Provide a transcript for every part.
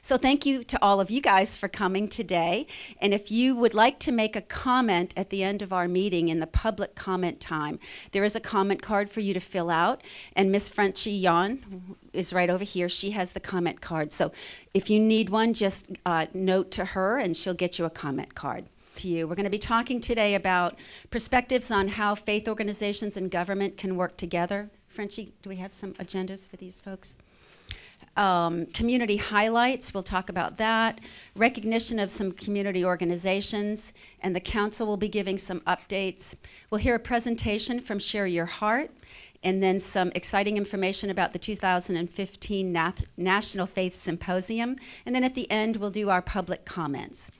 So thank you to all of you guys for coming today. And if you would like to make a comment at the end of our meeting in the public comment time, there is a comment card for you to fill out. And Miss Frenchie Yon is right over here. She has the comment card. So if you need one, just note to her and she'll get you a comment card. We're going to be talking today about perspectives on how faith organizations and government can work together. Frenchie, do we have some agendas for these folks? Community highlights, we'll talk about that. Recognition of some community organizations, and the council will be giving some updates. We'll hear a presentation from Share Your Heart, and then some exciting information about the 2015 National Faith Symposium. And then at the end, we'll do our public comments.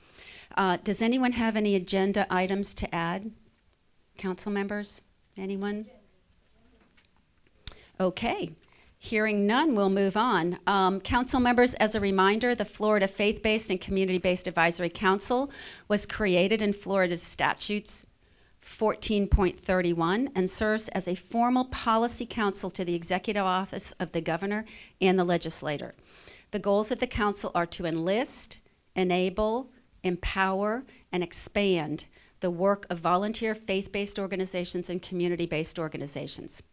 Does anyone have any agenda items to add? Council members? Anyone? Okay. Hearing none, we'll move on. Council members, as a reminder, the Florida Faith-Based and Community-Based Advisory Council was created in Florida's statutes 14.31 and serves as a formal policy council to the executive office of the governor and the legislator. The goals of the council are to enlist, enable, empower, and expand the work of volunteer faith-based organizations and community-based organizations.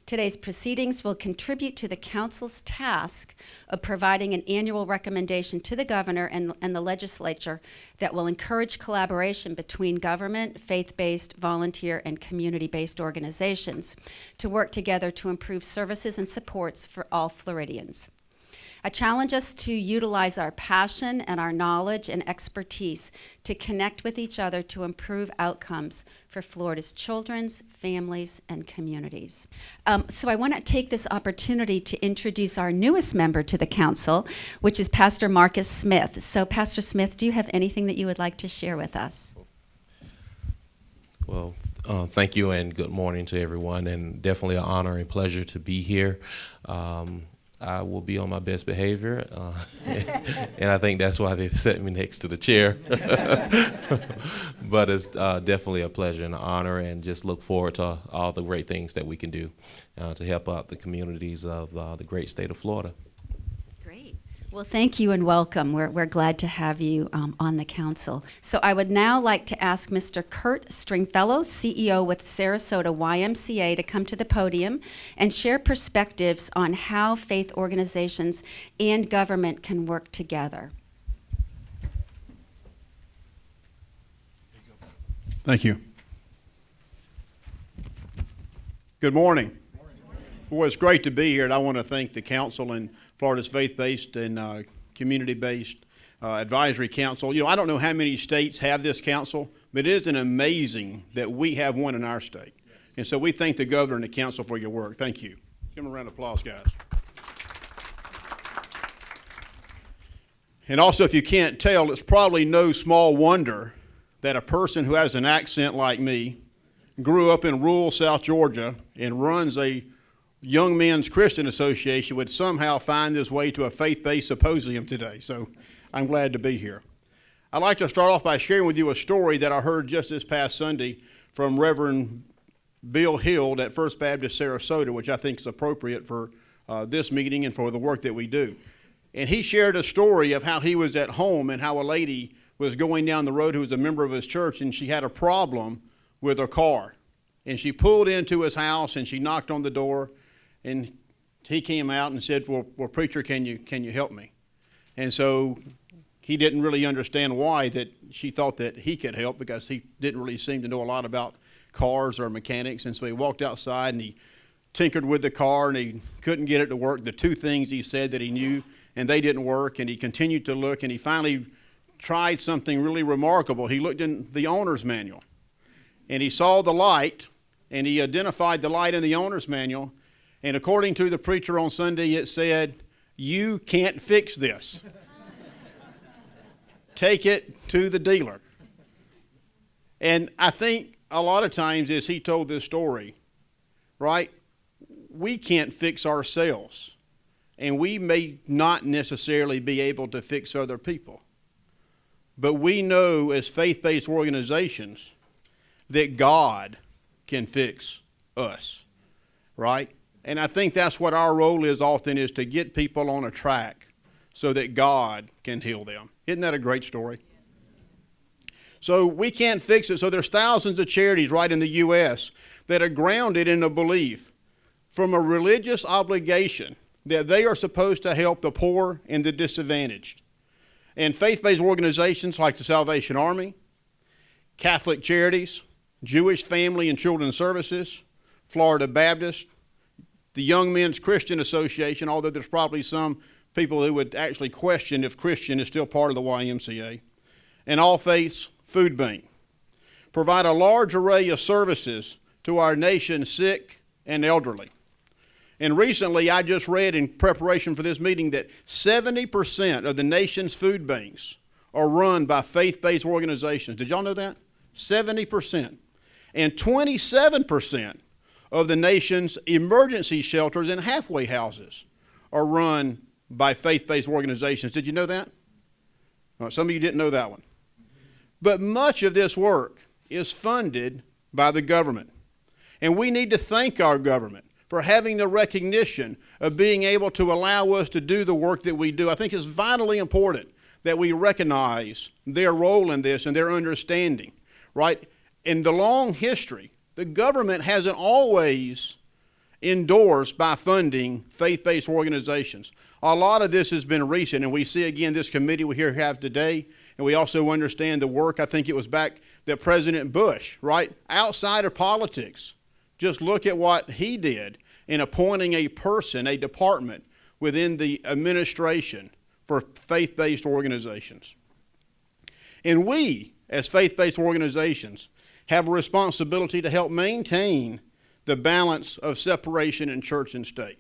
Today's proceedings will contribute to the council's task of providing an annual recommendation to the governor and the legislature that will encourage collaboration between government, faith-based, volunteer, and community-based organizations to work together to improve services and supports for all Floridians. I challenge us to utilize our passion and our knowledge and expertise to connect with each other to improve outcomes for Florida's children's, families, and communities. So I want to take this opportunity to introduce our newest member to the council, which is Pastor Marcus Smith. So Pastor Smith, do you have anything that you would like to share with us? Well, thank you and good morning to everyone, and definitely an honor and pleasure to be here. I will be on my best behavior, and I think that's why they set me next to the chair. But it's definitely a pleasure and an honor, and just look forward to all the great things that we can do to help out the communities of the great state of Florida. Great. Well, thank you and welcome. We're glad to have you on the council. So I would now like to ask Mr. Kurt Stringfellow, CEO with Sarasota YMCA, to come to the podium and share perspectives on how faith organizations and government can work together. Thank you. Good morning. Well, it's great to be here, and I want to thank the council and Florida's faith-based and community-based advisory council. You know, I don't know how many states have this council, but it is amazing that we have one in our state. And so we thank the governor and the council for your work. Thank you. Give them a round of applause, guys. And also, if you can't tell, it's probably no small wonder that a person who has an accent like me grew up in rural South Georgia and runs a Young Men's Christian Association would somehow find his way to a faith-based symposium today. So I'm glad to be here. I'd like to start off by sharing with you a story that I heard just this past Sunday from Reverend Bill Hill at First Baptist Sarasota, which I think is appropriate for this meeting and for the work that we do. And he shared a story of how he was at home and how a lady was going down the road who was a member of his church, and she had a problem with her car. And she pulled into his house and she knocked on the door. And he came out and said, well, preacher, can you help me? And so he didn't really understand why that she thought that he could help, because he didn't really seem to know a lot about cars or mechanics. And so he walked outside and he tinkered with the car and he couldn't get it to work. The two things he said that he knew, and they didn't work. And he continued to look, and he finally tried something really remarkable. He looked in the owner's manual and he saw the light, and he identified the light in the owner's manual. And according to the preacher on Sunday, it said, "You can't fix this. Take it to the dealer." And I think a lot of times as he told this story, right, we can't fix ourselves. And we may not necessarily be able to fix other people. But we know as faith-based organizations that God can fix us, right? And I think that's what our role is often, is to get people on a track so that God can heal them. Isn't that a great story? So we can't fix it. So there's thousands of charities right in the U.S. that are grounded in a belief from a religious obligation that they are supposed to help the poor and the disadvantaged. And faith-based organizations like the Salvation Army, Catholic Charities, Jewish Family and Children's Services, Florida Baptist, the Young Men's Christian Association, although there's probably some people who would actually question if Christian is still part of the YMCA, and All Faiths Food Bank, provide a large array of services to our nation's sick and elderly. And recently, I just read in preparation for this meeting that 70% of the nation's food banks are run by faith-based organizations. Did y'all know that? 70%. And 27% of the nation's emergency shelters and halfway houses are run by faith-based organizations. Did you know that? Well, some of you didn't know that one. But much of this work is funded by the government. And we need to thank our government for having the recognition of being able to allow us to do the work that we do. I think it's vitally important that we recognize their role in this and their understanding, right? In the long history, the government hasn't always endorsed by funding faith-based organizations. A lot of this has been recent, and we see again this committee we here have today, and we also understand the work, I think it was back that President Bush, right, outside of politics, just look at what he did in appointing a person, a department within the administration for faith-based organizations. And we, as faith-based organizations, have a responsibility to help maintain the balance of separation in church and state.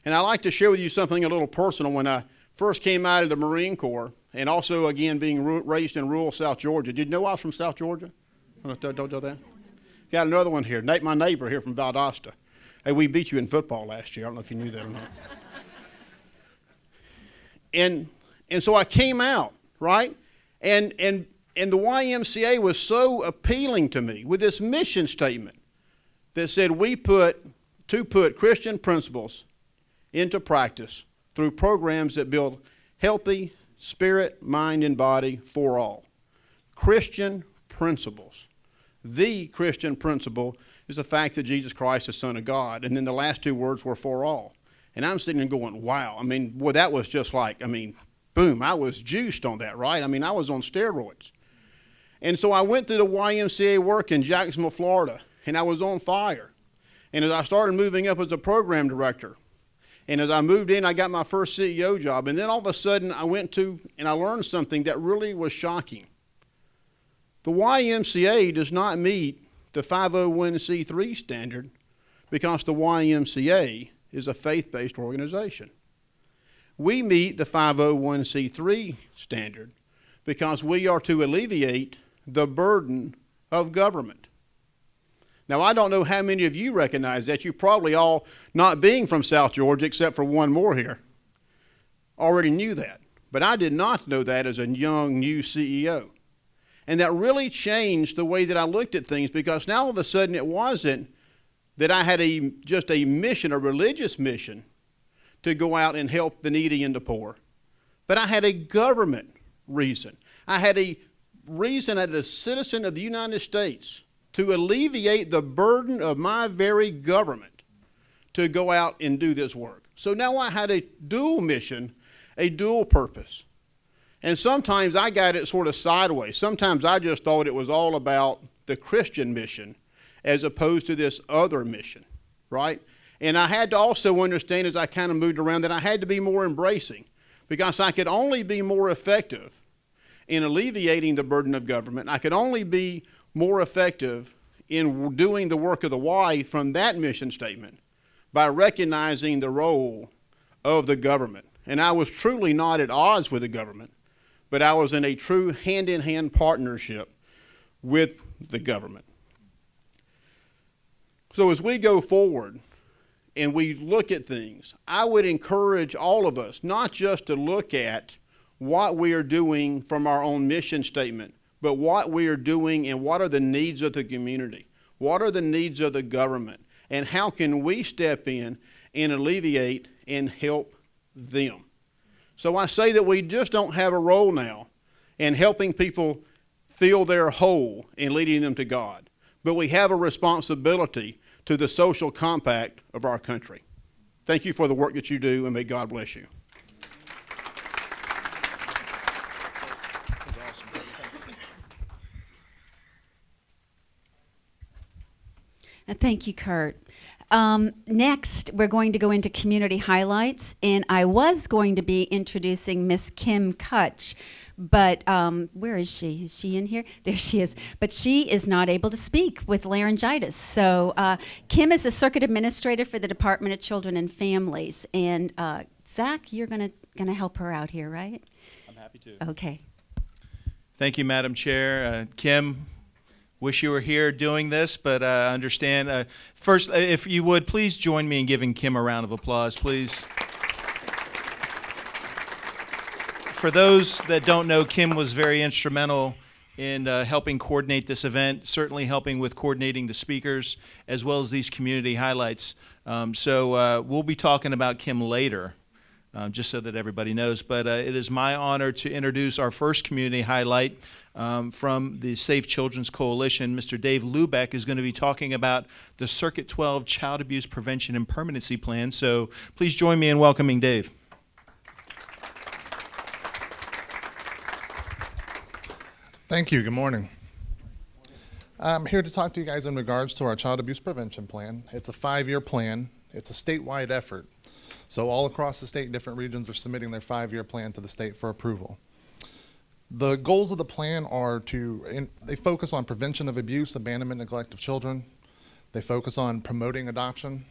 And I'd like to share with you something a little personal. When I first came out of the Marine Corps, and also, again, being raised in rural South Georgia. Did you know I was from South Georgia? Don't know that? Got another one here. Nate, my neighbor here from Valdosta. Hey, we beat you in football last year. I don't know if you knew that or not. And so I came out, right? And the YMCA was so appealing to me with this mission statement that said we put Christian principles into practice through programs that build healthy spirit, mind, and body for all. Christian principles. The Christian principle is the fact that Jesus Christ is the Son of God. And then the last two words were for all. And I'm sitting there going, wow. I mean, boy, that was just like, boom, I was juiced on that, right? I was on steroids. And so I went through the YMCA work in Jacksonville, Florida, and I was on fire. And as I started moving up as a program director, and as I moved in, I got my first CEO job. And then all of a sudden, I went to, and I learned something that really was shocking. The YMCA does not meet the 501c3 standard because the YMCA is a faith-based organization. We meet the 501c3 standard because we are to alleviate the burden of government. Now, I don't know how many of you recognize that. You probably all, not being from South Georgia, except for one more here, already knew that. But I did not know that as a young, new CEO. And that really changed the way that I looked at things, because now all of a sudden it wasn't that I had just a mission, a religious mission, to go out and help the needy and the poor. But I had a government reason. I had a reason as a citizen of the United States to alleviate the burden of my very government to go out and do this work. So now I had a dual mission, a dual purpose. And sometimes I got it sort of sideways. Sometimes I just thought it was all about the Christian mission as opposed to this other mission, right? And I had to also understand as I kind of moved around that I had to be more embracing, because I could only be more effective in alleviating the burden of government. I could only be more effective in doing the work of the Y from that mission statement by recognizing the role of the government. And I was truly not at odds with the government, but I was in a true hand-in-hand partnership with the government. So as we go forward and we look at things, I would encourage all of us not just to look at what we are doing from our own mission statement, but what we are doing and what are the needs of the community, what are the needs of the government, and how can we step in and alleviate and help them. So I say that we just don't have a role now in helping people feel they're whole and leading them to God, but we have a responsibility to the social compact of our country. Thank you for the work that you do, and may God bless you. Thank you, Kurt. Next, we're going to go into community highlights, and I was going to be introducing Miss Kim Kutch, but where is she? Is she in here? There she is. But she is not able to speak with laryngitis. So Kim is a circuit administrator for the Department of Children and Families, and Zach, you're gonna help her out here, right? I'm happy to. Okay. Thank you, Madam Chair. Kim, wish you were here doing this, but understand. First, if you would, please join me in giving Kim a round of applause, please. For those that don't know, Kim was very instrumental in helping coordinate this event, certainly helping with coordinating the speakers, as well as these community highlights. So we'll be talking about Kim later, just so that everybody knows. But it is my honor to introduce our first community highlight from the Safe Children's Coalition. Mr. Dave Lubeck is going to be talking about the Circuit 12 Child Abuse Prevention and Permanency Plan. So please join me in welcoming Dave. Thank you. Good morning. I'm here to talk to you guys in regards to our Child Abuse Prevention Plan. It's a 5-year plan. It's a statewide effort. So all across the state, different regions are submitting their 5-year plan to the state for approval. The goals of the plan are they focus on prevention of abuse, abandonment, neglect of children. They focus on promoting adoption,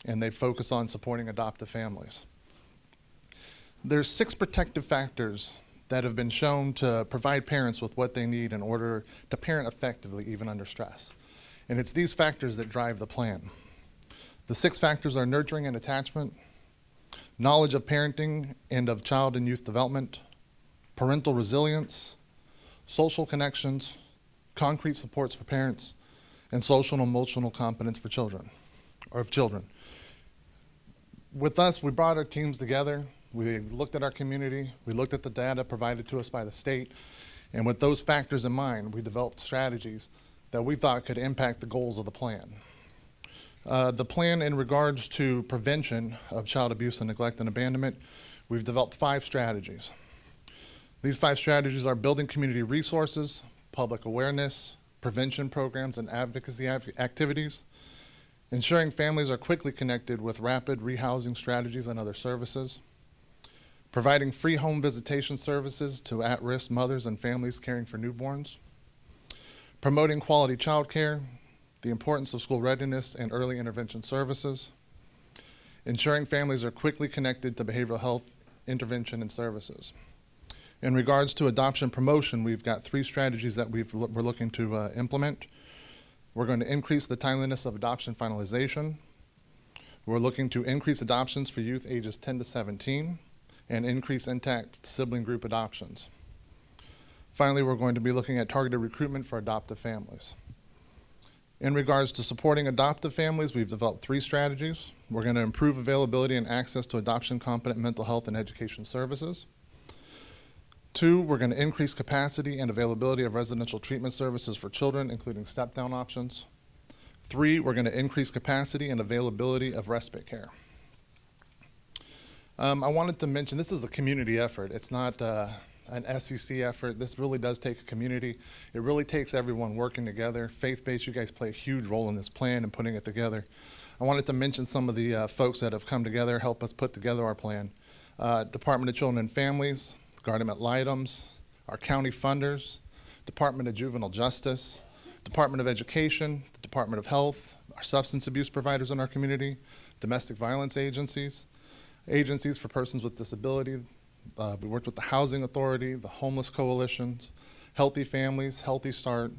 and they focus on supporting adoptive families. There's 6 protective factors that have been shown to provide parents with what they need in order to parent effectively, even under stress. And it's these factors that drive the plan. The 6 factors are nurturing and attachment, knowledge of parenting and of child and youth development, parental resilience, social connections, concrete supports for parents, and social and emotional competence for children. With us, we brought our teams together. We looked at our community, we looked at the data provided to us by the state, and with those factors in mind, we developed strategies that we thought could impact the goals of the plan. The plan in regards to prevention of child abuse and neglect and abandonment, we've developed 5 strategies. These 5 strategies are building community resources, public awareness, prevention programs and advocacy activities, ensuring families are quickly connected with rapid rehousing strategies and other services, providing free home visitation services to at-risk mothers and families caring for newborns, promoting quality child care, the importance of school readiness and early intervention services, ensuring families are quickly connected to behavioral health intervention and services. In regards to adoption promotion, we've got 3 strategies that we're looking to implement. We're going to increase the timeliness of adoption finalization. We're looking to increase adoptions for youth ages 10 to 17 and increase intact sibling group adoptions. Finally, we're going to be looking at targeted recruitment for adoptive families. In regards to supporting adoptive families, we've developed 3 strategies. We're going to improve availability and access to adoption-competent mental health and education services. 2, we're going to increase capacity and availability of residential treatment services for children, including step-down options. 3, we're going to increase capacity and availability of respite care. I wanted to mention this is a community effort. It's not an SEC effort. This really does take a community. It really takes everyone working together. Faith-based, you guys play a huge role in this plan and putting it together. I wanted to mention some of the folks that have come together, help us put together our plan. Department of Children and Families, Guardian ad litems, our county funders, Department of Juvenile Justice, Department of Education, the Department of Health, our substance abuse providers in our community, domestic violence agencies, agencies for persons with disability. We worked with the Housing Authority, the Homeless Coalitions, Healthy Families, Healthy Start,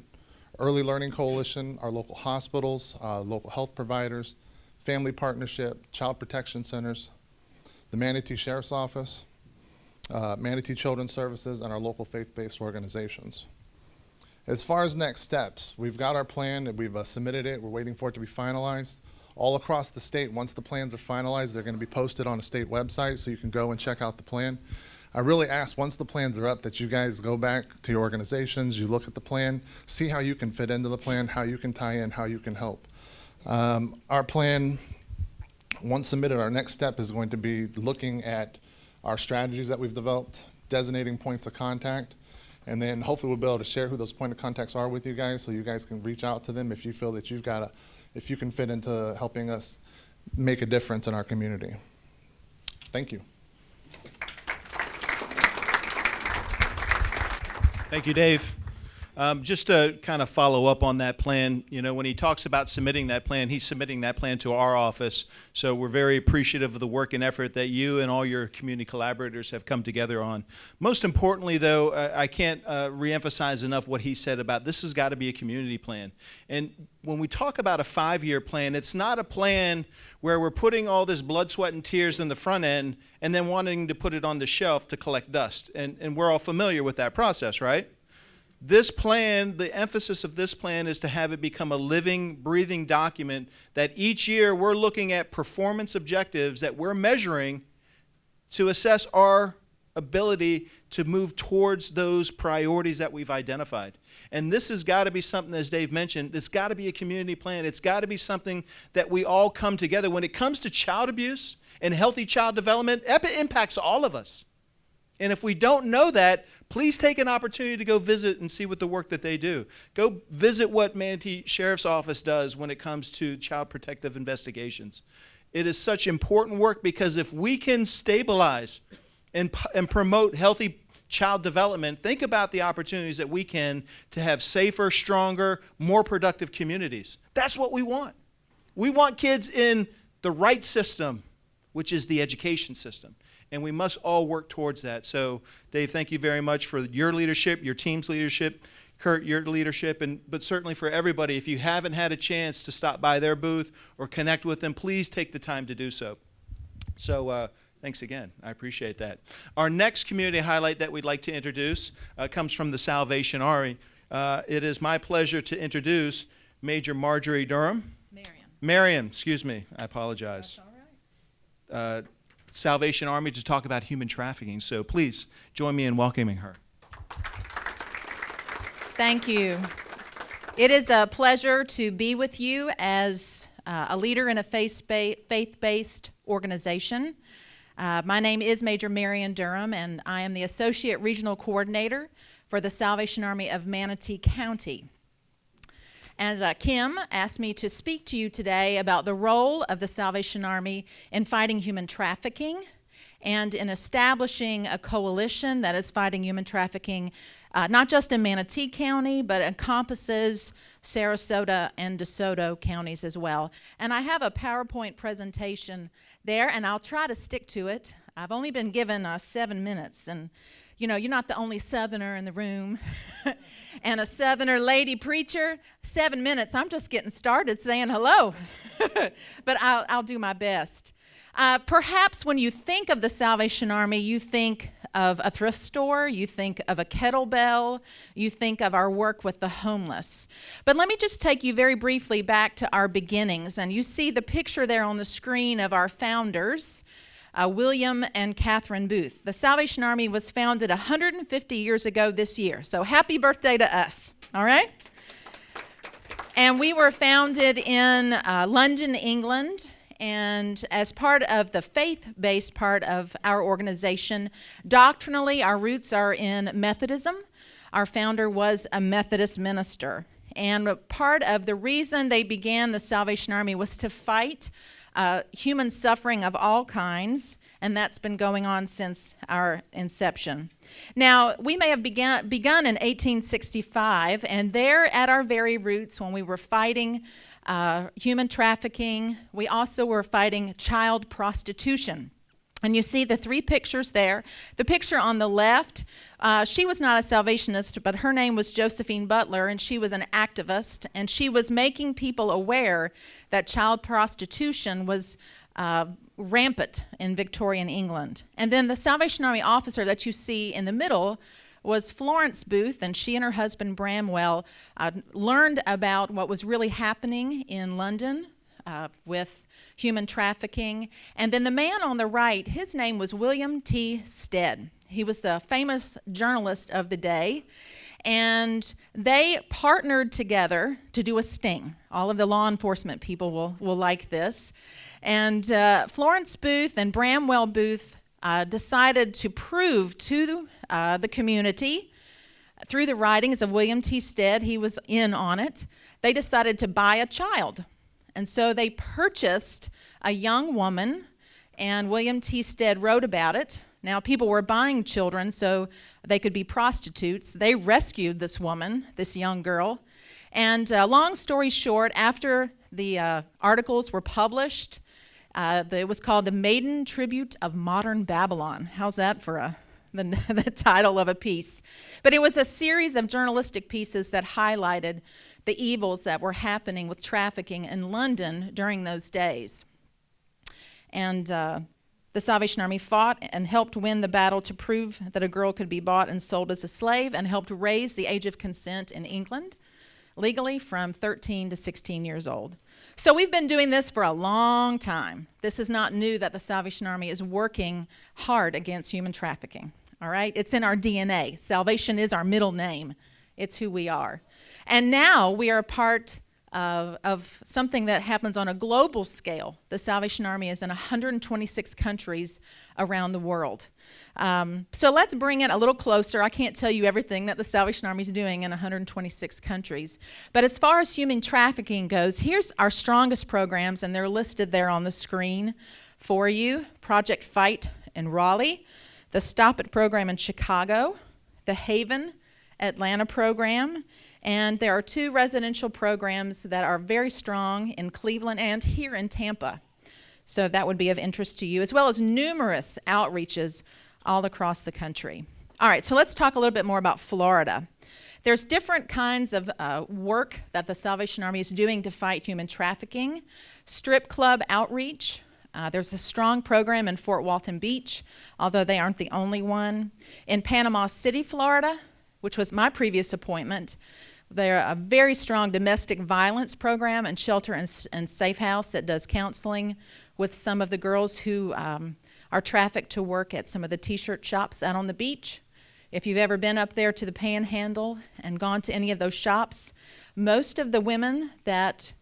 Early Learning Coalition, our local hospitals, local health providers, Family Partnership, Child Protection Centers, the Manatee Sheriff's Office, Manatee Children's Services, and our local faith-based organizations. As far as next steps, we've got our plan and we've submitted it. We're waiting for it to be finalized. All across the state, once the plans are finalized, they're going to be posted on a state website so you can go and check out the plan. I really ask, once the plans are up, that you guys go back to your organizations, you look at the plan, see how you can fit into the plan, how you can tie in, how you can help. Our plan, once submitted, our next step is going to be looking at our strategies that we've developed, designating points of contact, and then hopefully we'll be able to share who those point of contacts are with you guys, so you guys can reach out to them if you feel that if you can fit into helping us make a difference in our community. Thank you. Thank you, Dave. Just to kind of follow up on that plan, when he talks about submitting that plan, he's submitting that plan to our office. So we're very appreciative of the work and effort that you and all your community collaborators have come together on. Most importantly, though, I can't reemphasize enough what he said about this has got to be a community plan. And when we talk about a 5-year plan, it's not a plan where we're putting all this blood, sweat, and tears in the front end and then wanting to put it on the shelf to collect dust. And we're all familiar with that process, right? This plan, the emphasis of this plan is to have it become a living, breathing document that each year we're looking at performance objectives that we're measuring to assess our ability to move towards those priorities that we've identified. And this has got to be something, as Dave mentioned, it's got to be a community plan. It's got to be something that we all come together. When it comes to child abuse and healthy child development, it impacts all of us. And if we don't know that, please take an opportunity to go visit and see what the work that they do. Go visit what Manatee Sheriff's Office does when it comes to child protective investigations. It is such important work because if we can stabilize and promote healthy child development, think about the opportunities that we can to have safer, stronger, more productive communities. That's what we want. We want kids in the right system, which is the education system. And we must all work towards that. So, Dave, thank you very much for your leadership, your team's leadership, Kurt, your leadership, but certainly for everybody. If you haven't had a chance to stop by their booth or connect with them, please take the time to do so. So, thanks again. I appreciate that. Our next community highlight that we'd like to introduce comes from the Salvation Army. It is my pleasure to introduce Major Marjorie Durham. Mariam, excuse me. I apologize. That's all right. Salvation Army to talk about human trafficking. So please join me in welcoming her. Thank you. It is a pleasure to be with you as a leader in a faith-based organization. My name is Major Marian Durham, and I am the Associate Regional Coordinator for the Salvation Army of Manatee County. And Kim asked me to speak to you today about the role of the Salvation Army in fighting human trafficking and in establishing a coalition that is fighting human trafficking, not just in Manatee County, but encompasses Sarasota and DeSoto counties as well. And I have a PowerPoint presentation there, and I'll try to stick to it. I've only been given 7 minutes, and you're not the only Southerner in the room and a Southerner lady preacher. 7 minutes, I'm just getting started saying hello, but I'll do my best. Perhaps when you think of the Salvation Army, you think of a thrift store, you think of a kettlebell, you think of our work with the homeless. But let me just take you very briefly back to our beginnings, and you see the picture there on the screen of our founders, William and Catherine Booth. The Salvation Army was founded 150 years ago this year, so happy birthday to us, all right? And we were founded in London, England, and as part of the faith-based part of our organization, doctrinally our roots are in Methodism. Our founder was a Methodist minister, and part of the reason they began the Salvation Army was to fight human suffering of all kinds, and that's been going on since our inception. Now, we may have begun in 1865, and there at our very roots, when we were fighting human trafficking, we also were fighting child prostitution. And you see the 3 pictures there. The picture on the left, she was not a Salvationist, but her name was Josephine Butler, and she was an activist, and she was making people aware that child prostitution was rampant in Victorian England. And then the Salvation Army officer that you see in the middle was Florence Booth, and she and her husband Bramwell learned about what was really happening in London with human trafficking. And then the man on the right, his name was William T. Stead. He was the famous journalist of the day. And they partnered together to do a sting. All of the law enforcement people will like this. And Florence Booth and Bramwell Booth decided to prove to the community, through the writings of William T. Stead, he was in on it, they decided to buy a child. And so they purchased a young woman, and William T. Stead wrote about it. Now, people were buying children so they could be prostitutes. They rescued this woman, this young girl. And long story short, after the articles were published, it was called The Maiden Tribute of Modern Babylon. How's that for the title of a piece? But it was a series of journalistic pieces that highlighted the evils that were happening with trafficking in London during those days. And the Salvation Army fought and helped win the battle to prove that a girl could be bought and sold as a slave, and helped raise the age of consent in England legally from 13 to 16 years old. So we've been doing this for a long time. This is not new that the Salvation Army is working hard against human trafficking, all right? It's in our DNA. Salvation is our middle name. It's who we are. And now we are a part of something that happens on a global scale. The Salvation Army is in 126 countries around the world. So let's bring it a little closer. I can't tell you everything that the Salvation Army is doing in 126 countries. But as far as human trafficking goes, here's our strongest programs, and they're listed there on the screen for you. Project Fight in Raleigh, the Stop It program in Chicago, the Haven Atlanta program, and there are 2 residential programs that are very strong in Cleveland and here in Tampa. So that would be of interest to you, as well as numerous outreaches all across the country. All right, so let's talk a little bit more about Florida. There's different kinds of work that the Salvation Army is doing to fight human trafficking. Strip club outreach. There's a strong program in Fort Walton Beach, although they aren't the only one. In Panama City, Florida, which was my previous appointment, they're a very strong domestic violence program and shelter and safe house that does counseling with some of the girls who are trafficked to work at some of the t-shirt shops out on the beach. If you've ever been up there to the Panhandle and gone to any of those shops, most of the women that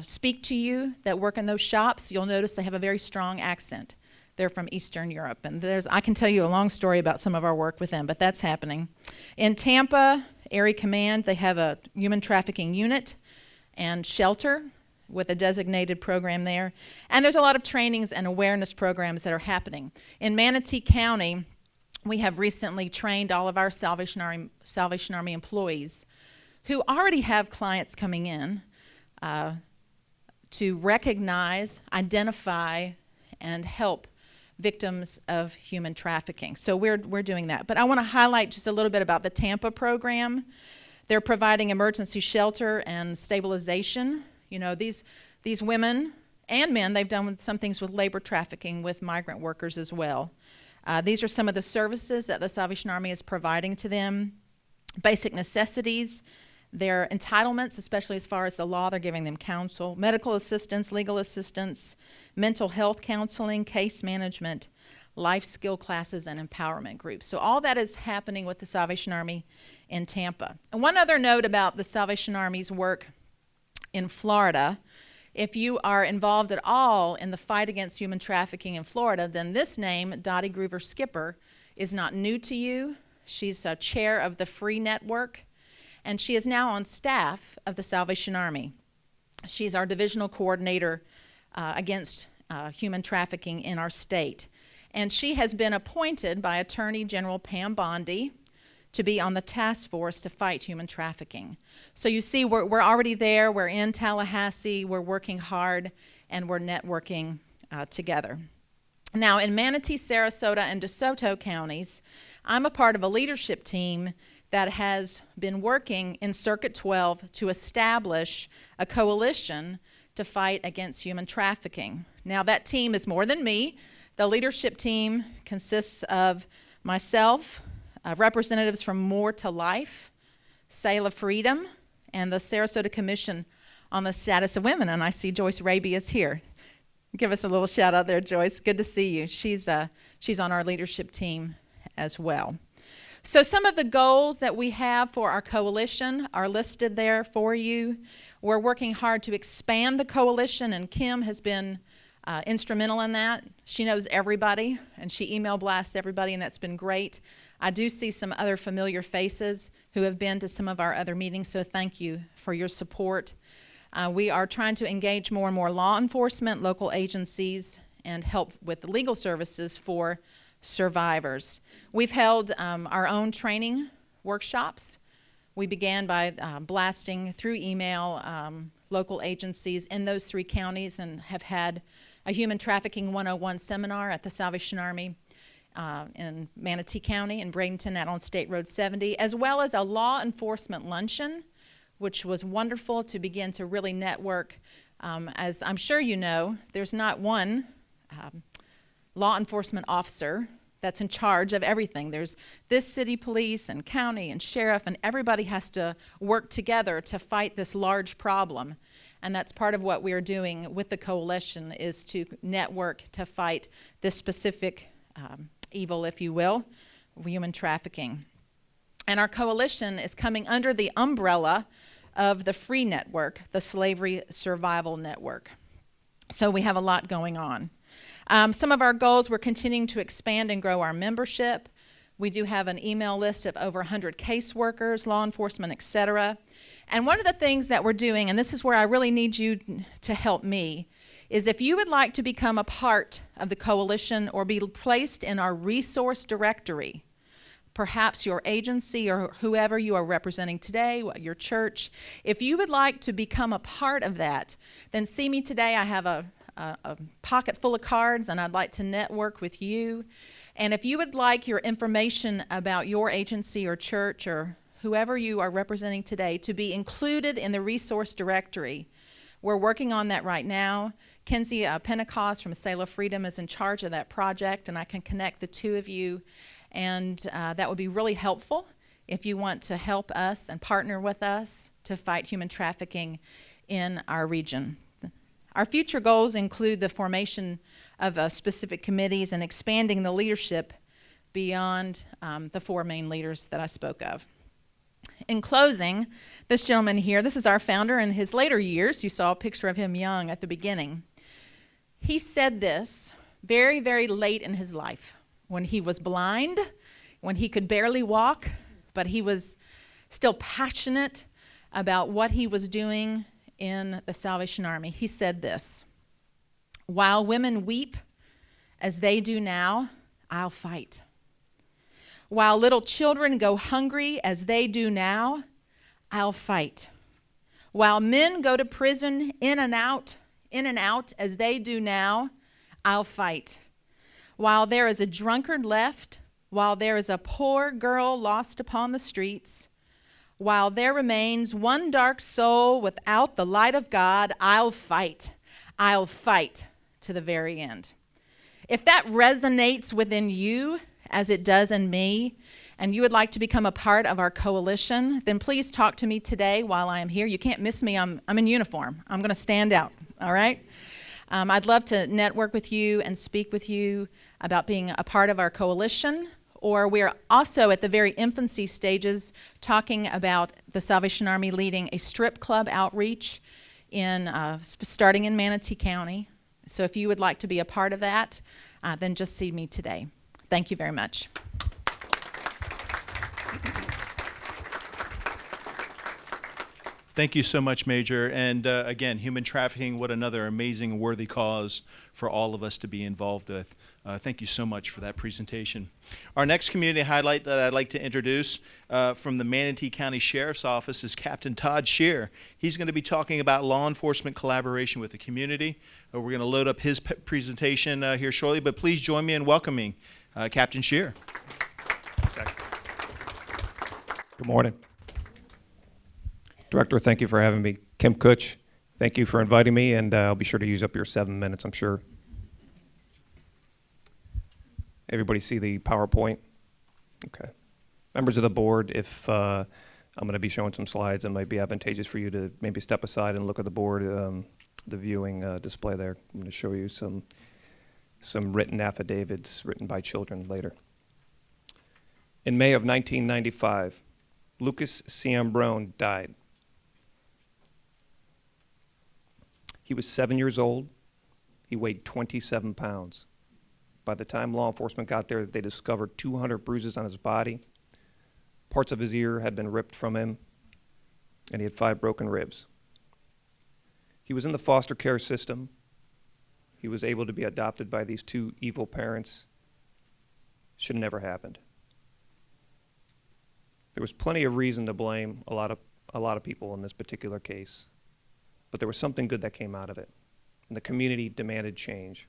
speak to you that work in those shops, you'll notice they have a very strong accent. They're from Eastern Europe. And I can tell you a long story about some of our work with them, but that's happening. In Tampa, Area Command, they have a human trafficking unit and shelter with a designated program there. And there's a lot of trainings and awareness programs that are happening. In Manatee County, we have recently trained all of our Salvation Army employees who already have clients coming in to recognize, identify, and help victims of human trafficking. So we're doing that. But I want to highlight just a little bit about the Tampa program. They're providing emergency shelter and stabilization. You know, these women and men, they've done some things with labor trafficking with migrant workers as well. These are some of the services that the Salvation Army is providing to them. Basic necessities, their entitlements, especially as far as the law, they're giving them counsel, medical assistance, legal assistance, mental health counseling, case management, life skill classes, and empowerment groups. So all that is happening with the Salvation Army in Tampa. And one other note about the Salvation Army's work in Florida, if you are involved at all in the fight against human trafficking in Florida, then this name, Dottie Groover Skipper, is not new to you. She's a chair of the Free Network, and she is now on staff of the Salvation Army. She's our divisional coordinator against human trafficking in our state. And she has been appointed by Attorney General Pam Bondi to be on the task force to fight human trafficking. So you see, we're already there. We're in Tallahassee. We're working hard, and we're networking together. Now, in Manatee, Sarasota, and DeSoto counties, I'm a part of a leadership team that has been working in Circuit 12 to establish a coalition to fight against human trafficking. Now, that team is more than me. The leadership team consists of myself, representatives from More to Life, Sail of Freedom, and the Sarasota Commission on the status of women, and I see Joyce Raby is here. Give us a little shout out there, Joyce. Good to see you. She's on our leadership team as well. So some of the goals that we have for our coalition are listed there for you. We're working hard to expand the coalition, and Kim has been instrumental in that. She knows everybody, and she email blasts everybody, and that's been great. I do see some other familiar faces who have been to some of our other meetings, so thank you for your support. We are trying to engage more and more law enforcement, local agencies, and help with the legal services for survivors. We've held our own training workshops. We began by blasting through email local agencies in those 3 counties, and have had a Human Trafficking 101 seminar at the Salvation Army in Manatee County in Bradenton out on State Road 70, as well as a law enforcement luncheon, which was wonderful to begin to really network. As I'm sure you know, there's not one law enforcement officer that's in charge of everything. There's this city police and county and sheriff, and everybody has to work together to fight this large problem. And that's part of what we're doing with the coalition, is to network to fight this specific evil, if you will, human trafficking. And our coalition is coming under the umbrella of the FREE Network, the Slavery Survival Network. So we have a lot going on. Some of our goals, we're continuing to expand and grow our membership. We do have an email list of over 100 caseworkers, law enforcement, etc. And one of the things that we're doing, and this is where I really need you to help me, is if you would like to become a part of the coalition or be placed in our resource directory, perhaps your agency or whoever you are representing today, your church, if you would like to become a part of that, then see me today. I have a pocket full of cards, and I'd like to network with you. And if you would like your information about your agency or church or whoever you are representing today to be included in the resource directory, we're working on that right now. Kenzie Pentecost from Sail of Freedom is in charge of that project, and I can connect the 2 of you, and that would be really helpful if you want to help us and partner with us to fight human trafficking in our region. Our future goals include the formation of specific committees and expanding the leadership beyond the 4 main leaders that I spoke of. In closing, this gentleman here, this is our founder in his later years. You saw a picture of him young at the beginning. He said this very, very late in his life, when he was blind, when he could barely walk, but he was still passionate about what he was doing in the Salvation Army. He said this: "While women weep as they do now, I'll fight. While little children go hungry as they do now, I'll fight. While men go to prison in and out as they do now, I'll fight. While there is a drunkard left, while there is a poor girl lost upon the streets, while there remains one dark soul without the light of God, I'll fight. I'll fight to the very end." If that resonates within you as it does in me, and you would like to become a part of our coalition, then please talk to me today while I am here. You can't miss me. I'm in uniform. I'm going to stand out, all right? I'd love to network with you and speak with you about being a part of our coalition. Or we're also at the very infancy stages talking about the Salvation Army leading a strip club outreach starting in Manatee County. So if you would like to be a part of that, then just see me today. Thank you very much. Thank you so much, Major. And again, human trafficking, what another amazing, worthy cause for all of us to be involved with. Thank you so much for that presentation. Our next community highlight that I'd like to introduce from the Manatee County Sheriff's Office is Captain Todd Scheer. He's going to be talking about law enforcement collaboration with the community. We're going to load up his presentation here shortly, but please join me in welcoming Captain Scheer. Good morning. Director, thank you for having me. Kim Kutch, thank you for inviting me, and I'll be sure to use up your 7 minutes, I'm sure. Everybody see the PowerPoint? Okay. Members of the board, if I'm going to be showing some slides that might be advantageous for you to maybe step aside and look at the board, the viewing display there. I'm going to show you some written affidavits written by children later. In May of 1995, Lucas Ciambrone died. He was 7 years old. He weighed 27 pounds. By the time law enforcement got there, they discovered 200 bruises on his body. Parts of his ear had been ripped from him, and he had 5 broken ribs. He was in the foster care system. He was able to be adopted by these 2 evil parents. Should have never happened. There was plenty of reason to blame a lot of people in this particular case, but there was something good that came out of it, and the community demanded change.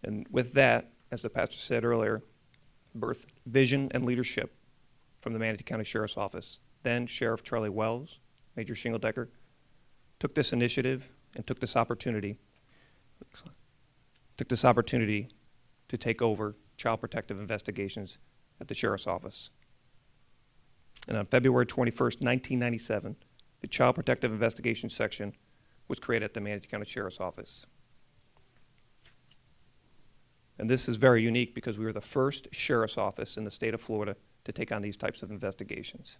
And with that, as the pastor said earlier, birthed vision and leadership from the Manatee County Sheriff's Office. Then Sheriff Charlie Wells, Major Shingledecker, took this initiative and took this opportunity to take over child protective investigations at the Sheriff's Office. And on February 21st, 1997, the Child Protective Investigation Section was created at the Manatee County Sheriff's Office. And this is very unique because we were the first sheriff's office in the state of Florida to take on these types of investigations.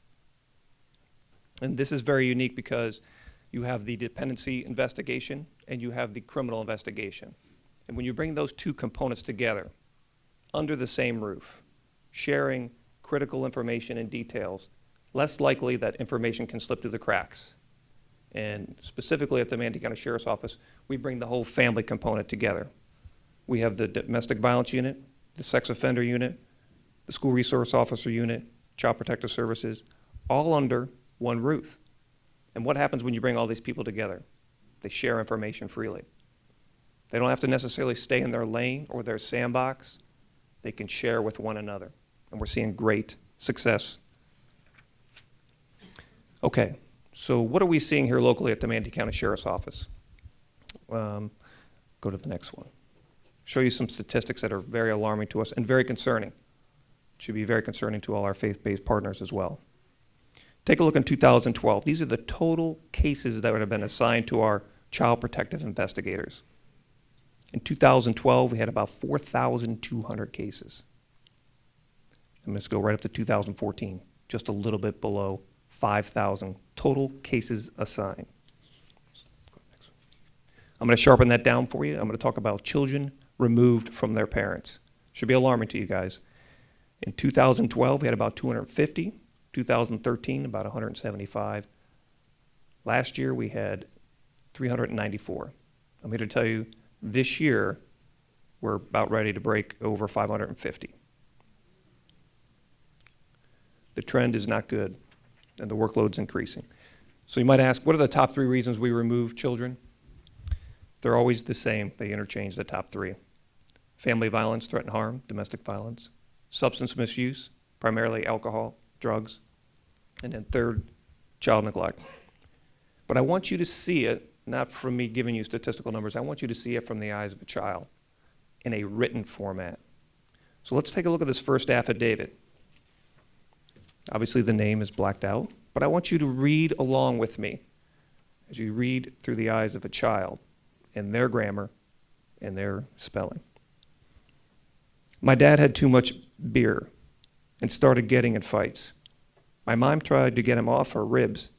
And this is very unique because you have the dependency investigation and you have the criminal investigation. And when you bring those 2 components together under the same roof, sharing critical information and details, less likely that information can slip through the cracks. And specifically at the Manatee County Sheriff's Office, we bring the whole family component together. We have the domestic violence unit, the sex offender unit, the school resource officer unit, child protective services, all under one roof. And what happens when you bring all these people together? They share information freely. They don't have to necessarily stay in their lane or their sandbox. They can share with one another. And we're seeing great success. Okay, so what are we seeing here locally at the Manatee County Sheriff's Office? Go to the next one. Show you some statistics that are very alarming to us and very concerning. Should be very concerning to all our faith-based partners as well. Take a look in 2012. These are the total cases that would have been assigned to our child protective investigators. In 2012, we had about 4,200 cases. And let's go right up to 2014, just a little bit below 5,000 total cases assigned. I'm going to sharpen that down for you. I'm going to talk about children removed from their parents. Should be alarming to you guys. In 2012, we had about 250. 2013, about 175. Last year, we had 394. I'm here to tell you, this year, we're about ready to break over 550. The trend is not good, and the workload's increasing. So you might ask, what are the top 3 reasons we remove children? They're always the same. They interchange the top 3. Family violence, threat and harm, domestic violence. Substance misuse, primarily alcohol, drugs. And then 3rd, child neglect. But I want you to see it, not from me giving you statistical numbers, I want you to see it from the eyes of a child in a written format. So let's take a look at this first affidavit. Obviously the name is blacked out, but I want you to read along with me as you read through the eyes of a child and their grammar and their spelling. My dad had too much beer and started getting in fights. My mom tried to get him off her ribs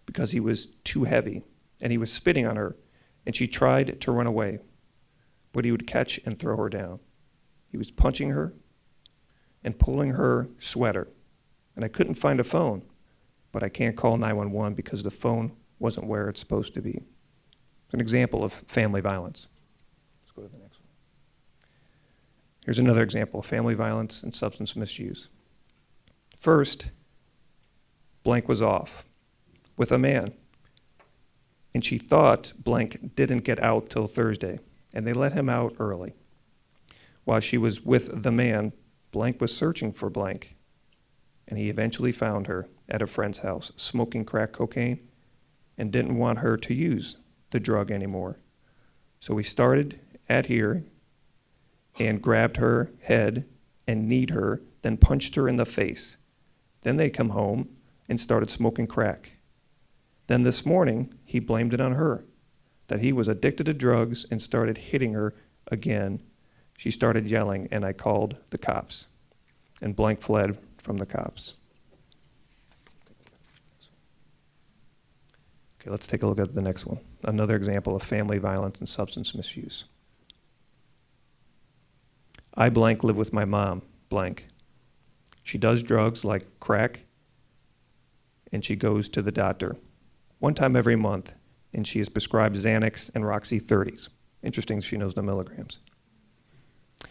because he was too heavy, and he was spitting on her, and she tried to run away, but he would catch and throw her down. He was punching her and pulling her sweater, and I couldn't find a phone, but I can't call 911 because the phone wasn't where it's supposed to be. It's an example of family violence. Let's go to the next one. Here's another example of family violence and substance misuse. First, blank was off with a man, and she thought blank didn't get out till Thursday, and they let him out early. While she was with the man, blank was searching for blank, and he eventually found her at a friend's house smoking crack cocaine and didn't want her to use the drug anymore. So he started at here and grabbed her head and kneed her, then punched her in the face. Then they come home and started smoking crack. Then this morning, he blamed it on her, that he was addicted to drugs and started hitting her again. She started yelling, and I called the cops. And blank fled from the cops. Okay, let's take a look at the next one. Another example of family violence and substance misuse. I blank live with my mom, blank. She does drugs like crack, and she goes to the doctor one time every month, and she is prescribed Xanax and Roxy 30s. Interesting, she knows the milligrams.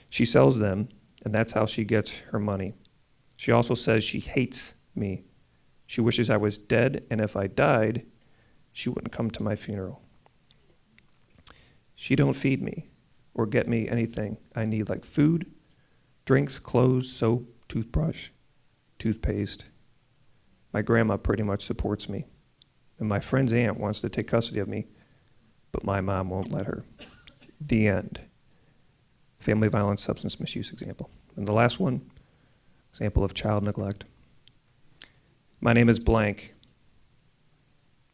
She sells them, and that's how she gets her money. She also says she hates me. She wishes I was dead, and if I died, she wouldn't come to my funeral. She don't feed me or get me anything I need, like food, drinks, clothes, soap, toothbrush, toothpaste. My grandma pretty much supports me. And my friend's aunt wants to take custody of me, but my mom won't let her. The end. Family violence, substance misuse example. And the last one, example of child neglect. My name is blank,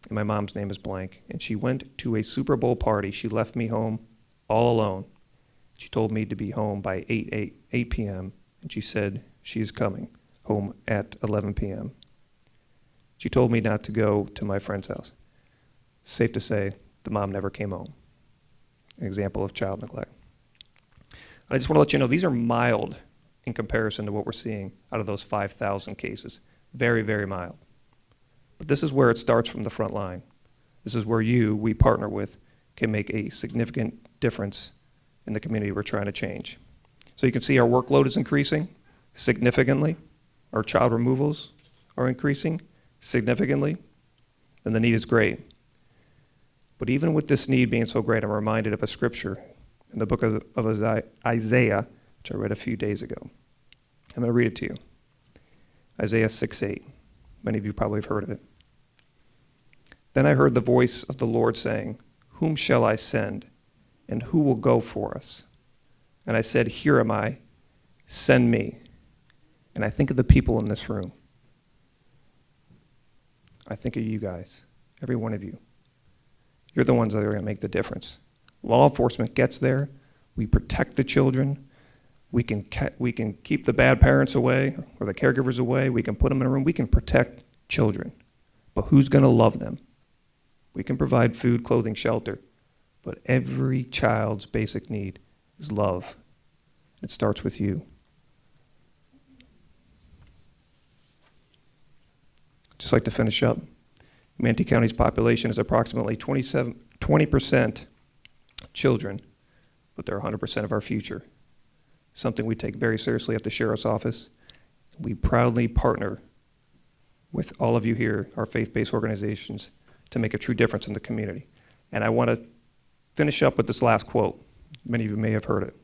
and my mom's name is blank, and she went to a Super Bowl party. She left me home all alone. She told me to be home by 8 p.m., and she said she's coming home at 11 p.m. She told me not to go to my friend's house. Safe to say, the mom never came home. An example of child neglect. I just want to let you know, these are mild in comparison to what we're seeing out of those 5,000 cases. Very, very mild. But this is where it starts from the front line. This is where we partner with, can make a significant difference in the community we're trying to change. So you can see our workload is increasing significantly. Our child removals are increasing significantly, and the need is great. But even with this need being so great, I'm reminded of a scripture in the book of Isaiah, which I read a few days ago. I'm going to read it to you. Isaiah 6:8. Many of you probably have heard of it. Then I heard the voice of the Lord saying, "Whom shall I send, and who will go for us?" And I said, "Here am I, send me." And I think of the people in this room. I think of you guys, every one of you. You're the ones that are going to make the difference. Law enforcement gets there. We protect the children. We can keep the bad parents away or the caregivers away. We can put them in a room. We can protect children. But who's going to love them? We can provide food, clothing, shelter. But every child's basic need is love. It starts with you. Just like to finish up. Manatee County's population is approximately 20% children, but they're 100% of our future. Something we take very seriously at the Sheriff's Office. We proudly partner with all of you here, our faith-based organizations, to make a true difference in the community. And I want to finish up with this last quote. Many of you may have heard it,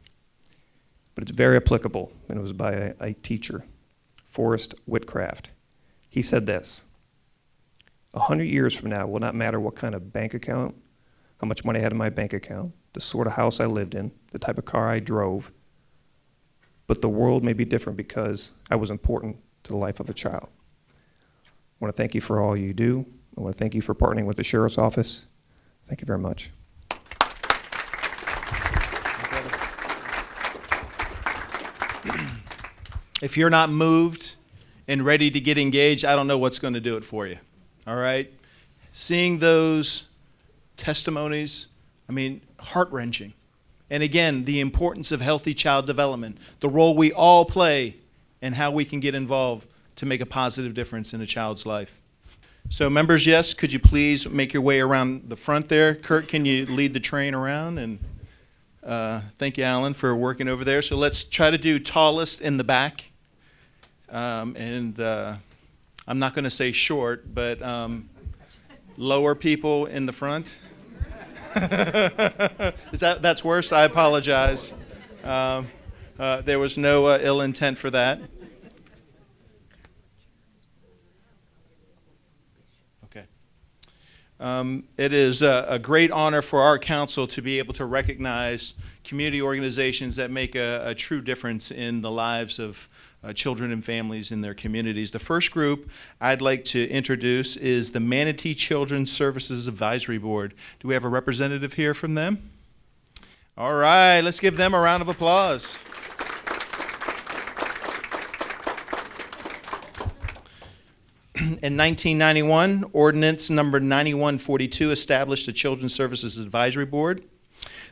but it's very applicable, and it was by a teacher, Forrest Whitcraft. He said this: 100 years from now, it will not matter what kind of bank account, how much money I had in my bank account, the sort of house I lived in, the type of car I drove, but the world may be different because I was important to the life of a child. I want to thank you for all you do. I want to thank you for partnering with the Sheriff's Office. Thank you very much. If you're not moved and ready to get engaged, I don't know what's going to do it for you. All right? Seeing those testimonies, I mean, heart-wrenching. And again, the importance of healthy child development, the role we all play, and how we can get involved to make a positive difference in a child's life. So members, yes, could you please make your way around the front there? Kurt, can you lead the train around? And thank you, Alan, for working over there. So let's try to do tallest in the back. I'm not going to say short, but lower people in the front. That's worse? I apologize. There was no ill intent for that. Okay. It is a great honor for our council to be able to recognize community organizations that make a true difference in the lives of children and families in their communities. The first group I'd like to introduce is the Manatee Children's Services Advisory Board. Do we have a representative here from them? All right, let's give them a round of applause. In 1991, ordinance number 9142 established the Children's Services Advisory Board.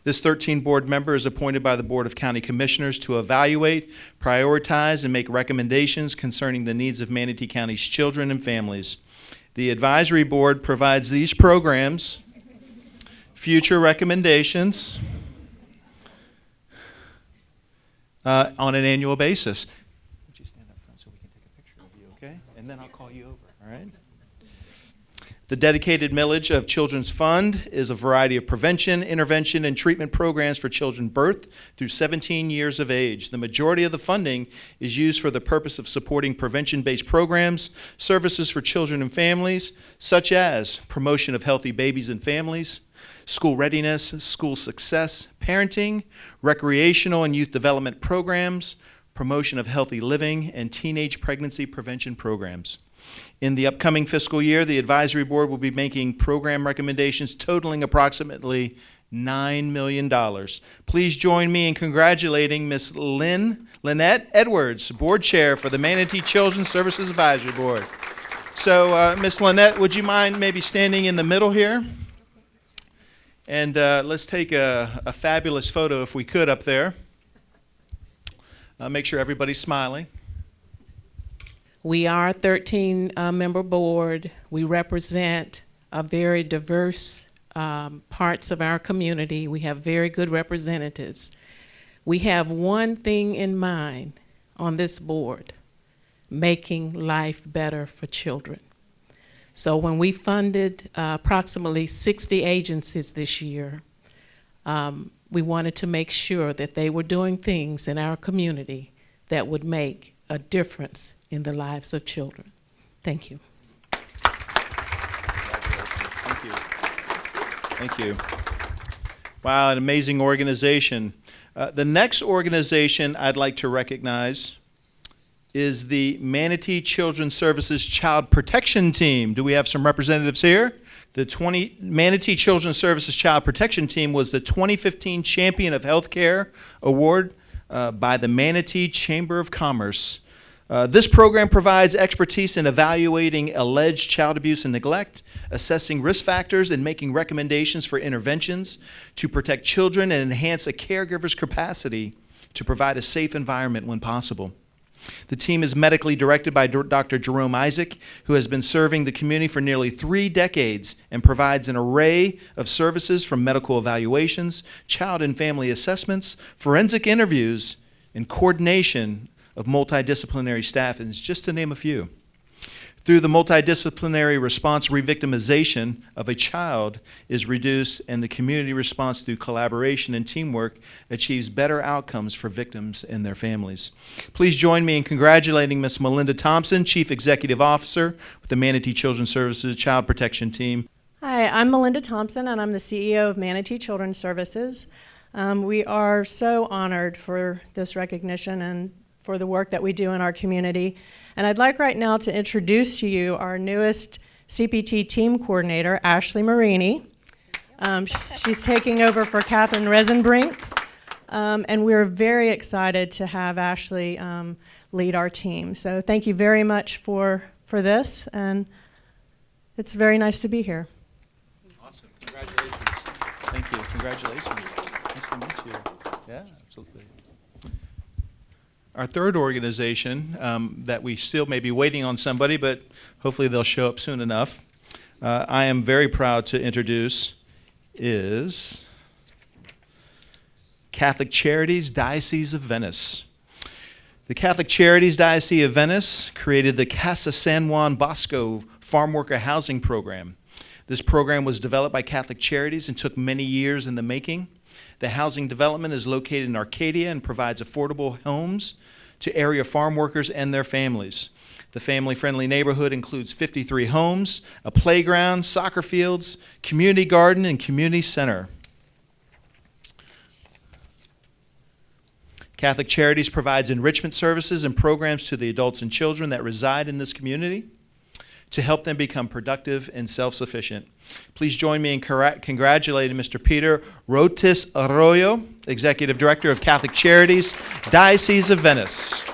This 13 board member is appointed by the Board of County Commissioners to evaluate, prioritize, and make recommendations concerning the needs of Manatee County's children and families. The advisory board provides these programs, future recommendations on an annual basis. Would you stand up front so we can take a picture of you, okay? And then I'll call you over, all right? The dedicated millage of Children's Fund is a variety of prevention, intervention, and treatment programs for children birth through 17 years of age. The majority of the funding is used for the purpose of supporting prevention-based programs, services for children and families, such as promotion of healthy babies and families, school readiness, school success, parenting, recreational and youth development programs, promotion of healthy living, and teenage pregnancy prevention programs. In the upcoming fiscal year, the advisory board will be making program recommendations totaling approximately $9 million. Please join me in congratulating Ms. Lynette Edwards, board chair for the Manatee Children's Services Advisory Board. So, Ms. Lynette, would you mind maybe standing in the middle here? And let's take a fabulous photo, if we could, up there. Make sure everybody's smiling. We are a 13-member board. We represent a very diverse parts of our community. We have very good representatives. We have one thing in mind on this board: making life better for children. So when we funded approximately 60 agencies this year, we wanted to make sure that they were doing things in our community that would make a difference in the lives of children. Thank you. Thank you. Thank you. Wow, an amazing organization. The next organization I'd like to recognize is the Manatee Children's Services Child Protection Team. Do we have some representatives here? The Manatee Children's Services Child Protection Team was the 2015 Champion of Healthcare Award by the Manatee Chamber of Commerce. This program provides expertise in evaluating alleged child abuse and neglect, assessing risk factors, and making recommendations for interventions to protect children and enhance a caregiver's capacity to provide a safe environment when possible. The team is medically directed by Dr. Jerome Isaac, who has been serving the community for nearly 3 decades and provides an array of services from medical evaluations, child and family assessments, forensic interviews, and coordination of multidisciplinary staff, and just to name a few. Through the multidisciplinary response, revictimization of a child is reduced, and the community response through collaboration and teamwork achieves better outcomes for victims and their families. Please join me in congratulating Ms. Melinda Thompson, Chief Executive Officer with the Manatee Children's Services Child Protection Team. Hi, I'm Melinda Thompson, and I'm the CEO of Manatee Children's Services. We are so honored for this recognition and for the work that we do in our community. And I'd like right now to introduce to you our newest CPT team coordinator, Ashley Marini. She's taking over for Catherine Resenbrink. And we're very excited to have Ashley lead our team. So thank you very much for this, and it's very nice to be here. Awesome. Congratulations. Thank you. Congratulations. Nice to meet you. Yeah, absolutely. Our third organization that we still may be waiting on somebody, but hopefully they'll show up soon enough, I am very proud to introduce is Catholic Charities Diocese of Venice. The Catholic Charities Diocese of Venice created the Casa San Juan Bosco Farm Worker Housing Program. This program was developed by Catholic Charities and took many years in the making. The housing development is located in Arcadia and provides affordable homes to area farm workers and their families. The family-friendly neighborhood includes 53 homes, a playground, soccer fields, community garden, and community center. Catholic Charities provides enrichment services and programs to the adults and children that reside in this community to help them become productive and self-sufficient. Please join me in congratulating Mr. Peter Rotis Arroyo, Executive Director of Catholic Charities, Diocese of Venice.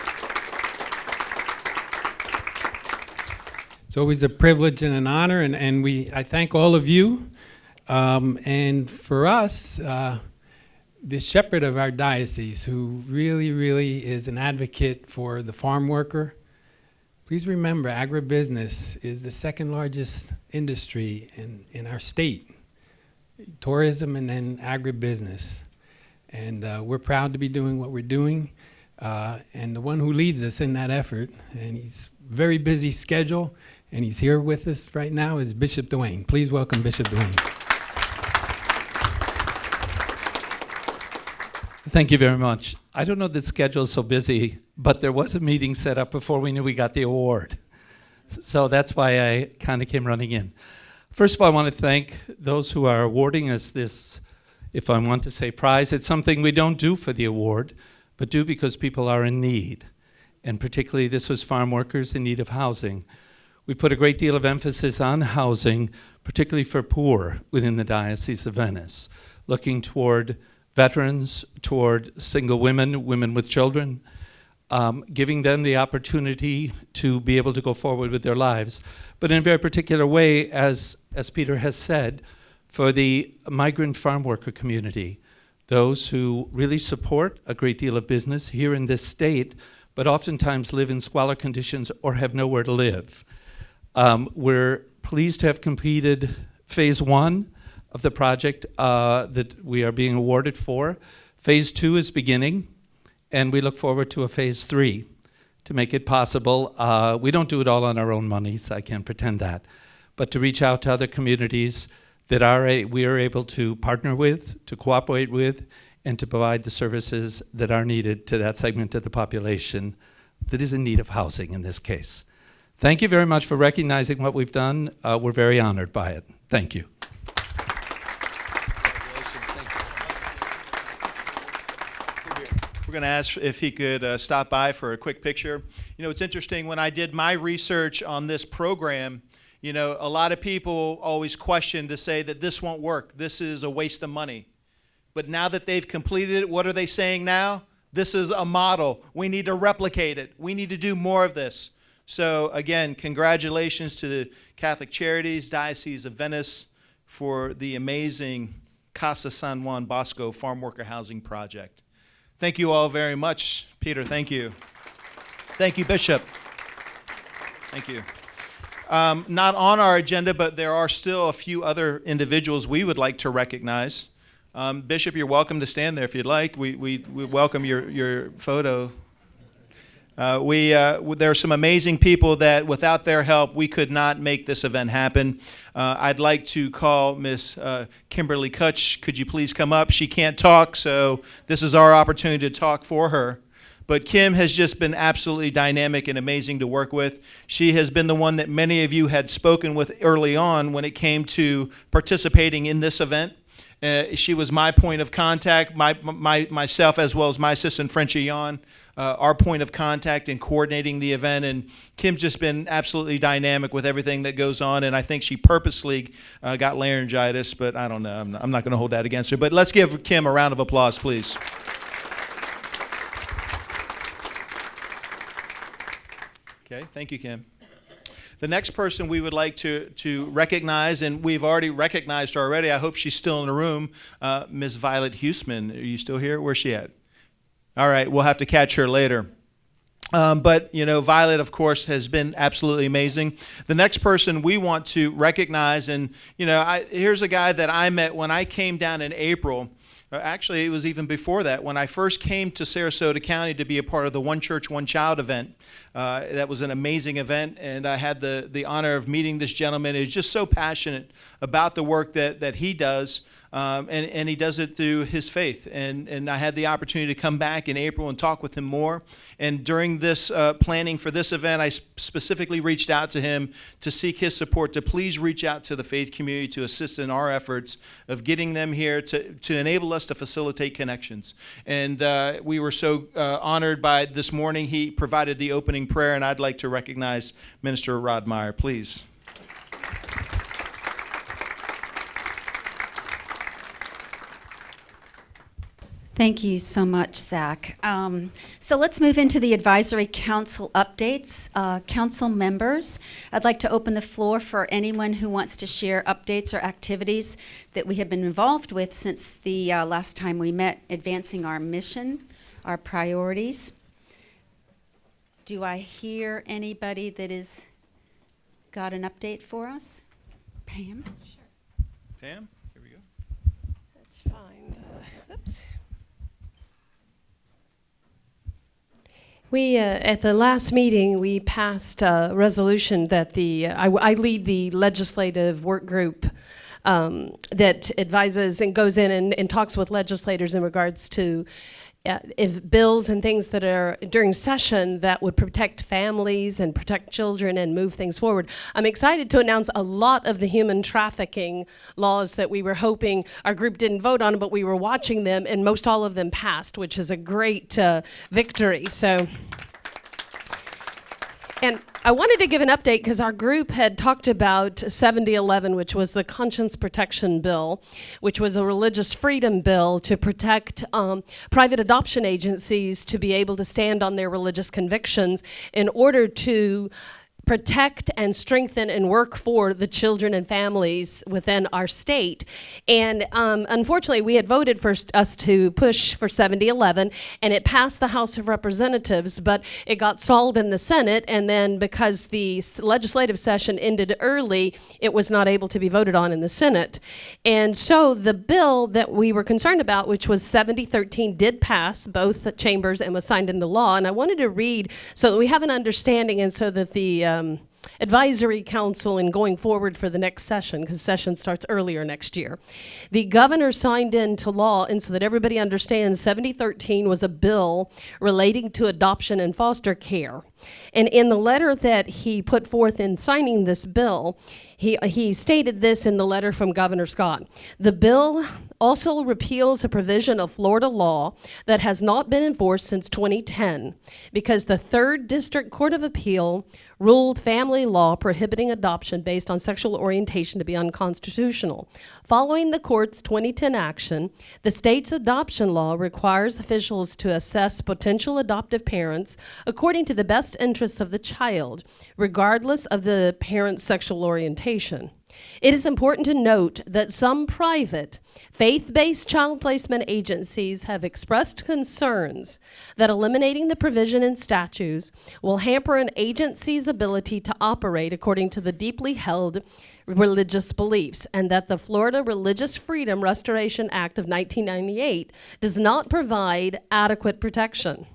It's always a privilege and an honor, and I thank all of you. And for us, the shepherd of our diocese, who really is an advocate for the farm worker, please remember agribusiness is the second largest industry in our state. Tourism and then agribusiness. And we're proud to be doing what we're doing. And the one who leads us in that effort, and he's very busy schedule, and he's here with us right now, is Bishop Duane. Please welcome Bishop Duane. Thank you very much. I don't know the schedule is so busy, but there was a meeting set up before we knew we got the award. So that's why I kind of came running in. First of all, I want to thank those who are awarding us this, if I want to say prize. It's something we don't do for the award, but do because people are in need. And particularly this was farm workers in need of housing. We put a great deal of emphasis on housing, particularly for poor within the Diocese of Venice, looking toward veterans, toward single women, women with children, giving them the opportunity to be able to go forward with their lives. But in a very particular way, as Peter has said, for the migrant farm worker community, those who really support a great deal of business here in this state, but oftentimes live in squalor conditions or have nowhere to live. We're pleased to have completed phase 1 of the project that we are being awarded for. Phase 2 is beginning, and we look forward to a phase 3 to make it possible. We don't do it all on our own monies, I can't pretend that, but to reach out to other communities that we are able to partner with, to cooperate with, and to provide the services that are needed to that segment of the population that is in need of housing in this case. Thank you very much for recognizing what we've done. We're very honored by it. Thank you. We're going to ask if he could stop by for a quick picture. You know, it's interesting, when I did my research on this program, you know, a lot of people always question to say that this won't work. This is a waste of money. But now that they've completed it, what are they saying now? This is a model. We need to replicate it. We need to do more of this. So again, congratulations to the Catholic Charities, Diocese of Venice, for the amazing Casa San Juan Bosco Farm Worker Housing Project. Thank you all very much. Peter, thank you. Thank you, Bishop. Thank you. Not on our agenda, but there are still a few other individuals we would like to recognize. Bishop, you're welcome to stand there if you'd like. We welcome your photo. There are some amazing people that without their help, we could not make this event happen. I'd like to call Miss Kimberly Kutch. Could you please come up? She can't talk, so this is our opportunity to talk for her. But Kim has just been absolutely dynamic and amazing to work with. She has been the one that many of you had spoken with early on when it came to participating in this event. She was my point of contact, myself as well as my assistant Frenchie Yon, our point of contact in coordinating the event. And Kim's just been absolutely dynamic with everything that goes on. And I think she purposely got laryngitis, but I don't know. I'm not going to hold that against her. But let's give Kim a round of applause, please. Okay, thank you, Kim. The next person we would like to recognize, and we've already recognized her already, I hope she's still in the room, Ms. Violet Huseman. Are you still here? Where's she at? All right, we'll have to catch her later. But, you know, Violet, of course, has been absolutely amazing. The next person we want to recognize, and, you know, here's a guy that I met when I came down in April. Actually, it was even before that. When I first came to Sarasota County to be a part of the One Church, One Child event, that was an amazing event, and I had the honor of meeting this gentleman. He's just so passionate about the work that he does. and he does it through his faith. And I had the opportunity to come back in April and talk with him more. And during this planning for this event, I specifically reached out to him to seek his support to please reach out to the faith community to assist in our efforts of getting them here to enable us to facilitate connections. And we were so honored by this morning. He provided the opening prayer, and I'd like to recognize Minister Rod Meyer, please. Thank you so much, Zach. So let's move into the Advisory Council updates. Council members, I'd like to open the floor for anyone who wants to share updates or activities that we have been involved with since the last time we met, advancing our mission, our priorities. Do I hear anybody that has got an update for us? Pam? Pam, here we go. That's fine. Oops. We, at the last meeting, we passed a resolution that I lead the legislative work group that advises and goes in and talks with legislators in regards to if bills and things that are during session that would protect families and protect children and move things forward. I'm excited to announce a lot of the human trafficking laws that we were hoping our group didn't vote on, but we were watching them, and most all of them passed, which is a great victory. So. And I wanted to give an update because our group had talked about 7011, which was the Conscience Protection Bill, which was a religious freedom bill to protect private adoption agencies to be able to stand on their religious convictions in order to protect and strengthen and work for the children and families within our state. And unfortunately, we had voted for us to push for 7011, and it passed the House of Representatives, but it got stalled in the Senate, and then because the legislative session ended early, it was not able to be voted on in the Senate. And so the bill that we were concerned about, which was 7013, did pass both chambers and was signed into law. And I wanted to read so that we have an understanding and so that the advisory council in going forward for the next session, because session starts earlier next year. The governor signed into law, and so that everybody understands, 7013 was a bill relating to adoption and foster care. And in the letter that he put forth in signing this bill, he stated this in the letter from Governor Scott. The bill also repeals a provision of Florida law that has not been enforced since 2010 because the 3rd District Court of Appeal ruled family law prohibiting adoption based on sexual orientation to be unconstitutional. Following the court's 2010 action, the state's adoption law requires officials to assess potential adoptive parents according to the best interests of the child, regardless of the parent's sexual orientation. It is important to note that some private, faith-based child placement agencies have expressed concerns that eliminating the provision in statutes will hamper an agency's ability to operate according to the deeply held religious beliefs, and that the Florida Religious Freedom Restoration Act of 1998 does not provide adequate protection.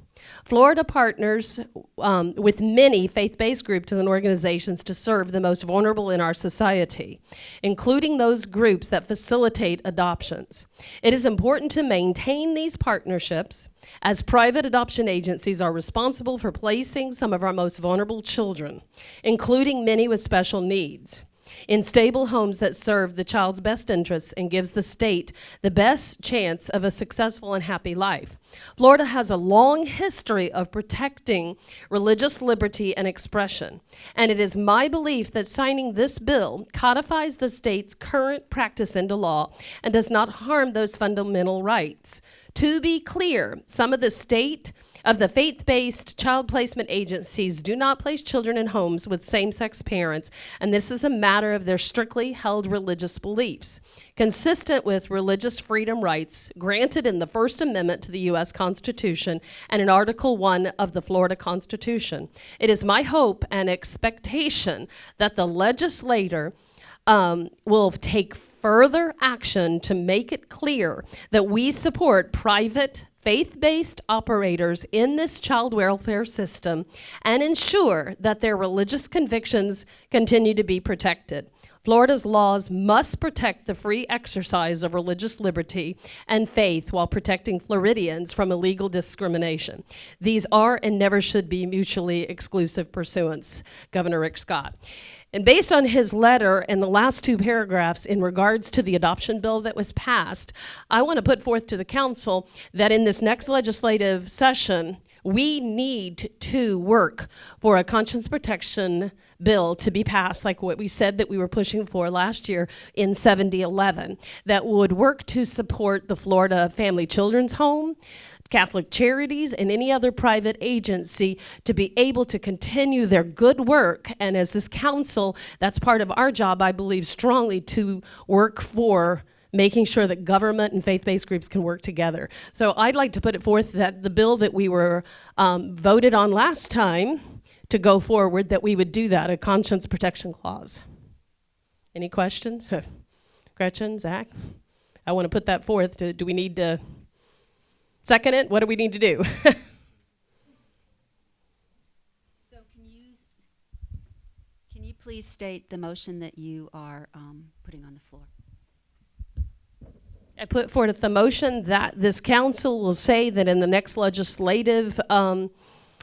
Florida partners with many faith-based groups and organizations to serve the most vulnerable in our society, including those groups that facilitate adoptions. It is important to maintain these partnerships as private adoption agencies are responsible for placing some of our most vulnerable children, including many with special needs, in stable homes that serve the child's best interests and gives the state the best chance of a successful and happy life. Florida has a long history of protecting religious liberty and expression, and it is my belief that signing this bill codifies the state's current practice into law and does not harm those fundamental rights. To be clear, some of the faith-based child placement agencies do not place children in homes with same-sex parents, and this is a matter of their strictly held religious beliefs, consistent with religious freedom rights granted in the First Amendment to the U.S. Constitution and in Article 1 of the Florida Constitution. It is my hope and expectation that the legislator will take further action to make it clear that we support private faith-based operators in this child welfare system and ensure that their religious convictions continue to be protected. Florida's laws must protect the free exercise of religious liberty and faith while protecting Floridians from illegal discrimination. These are and never should be mutually exclusive pursuits, Governor Rick Scott. And based on his letter and the last two paragraphs in regards to the adoption bill that was passed, I want to put forth to the council that in this next legislative session, we need to work for a conscience protection bill to be passed, like what we said that we were pushing for last year in 7011, that would work to support the Florida Family Children's Home, Catholic Charities, and any other private agency to be able to continue their good work. And as this council, that's part of our job, I believe strongly, to work for making sure that government and faith-based groups can work together. So I'd like to put it forth that the bill that we were voted on last time to go forward, that we would do that, a conscience protection clause. Any questions? Gretchen, Zach? I want to put that forth. Do we need to second it? What do we need to do? So can you please state the motion that you are putting on the floor? I put forth the motion that this council will say that in the next legislative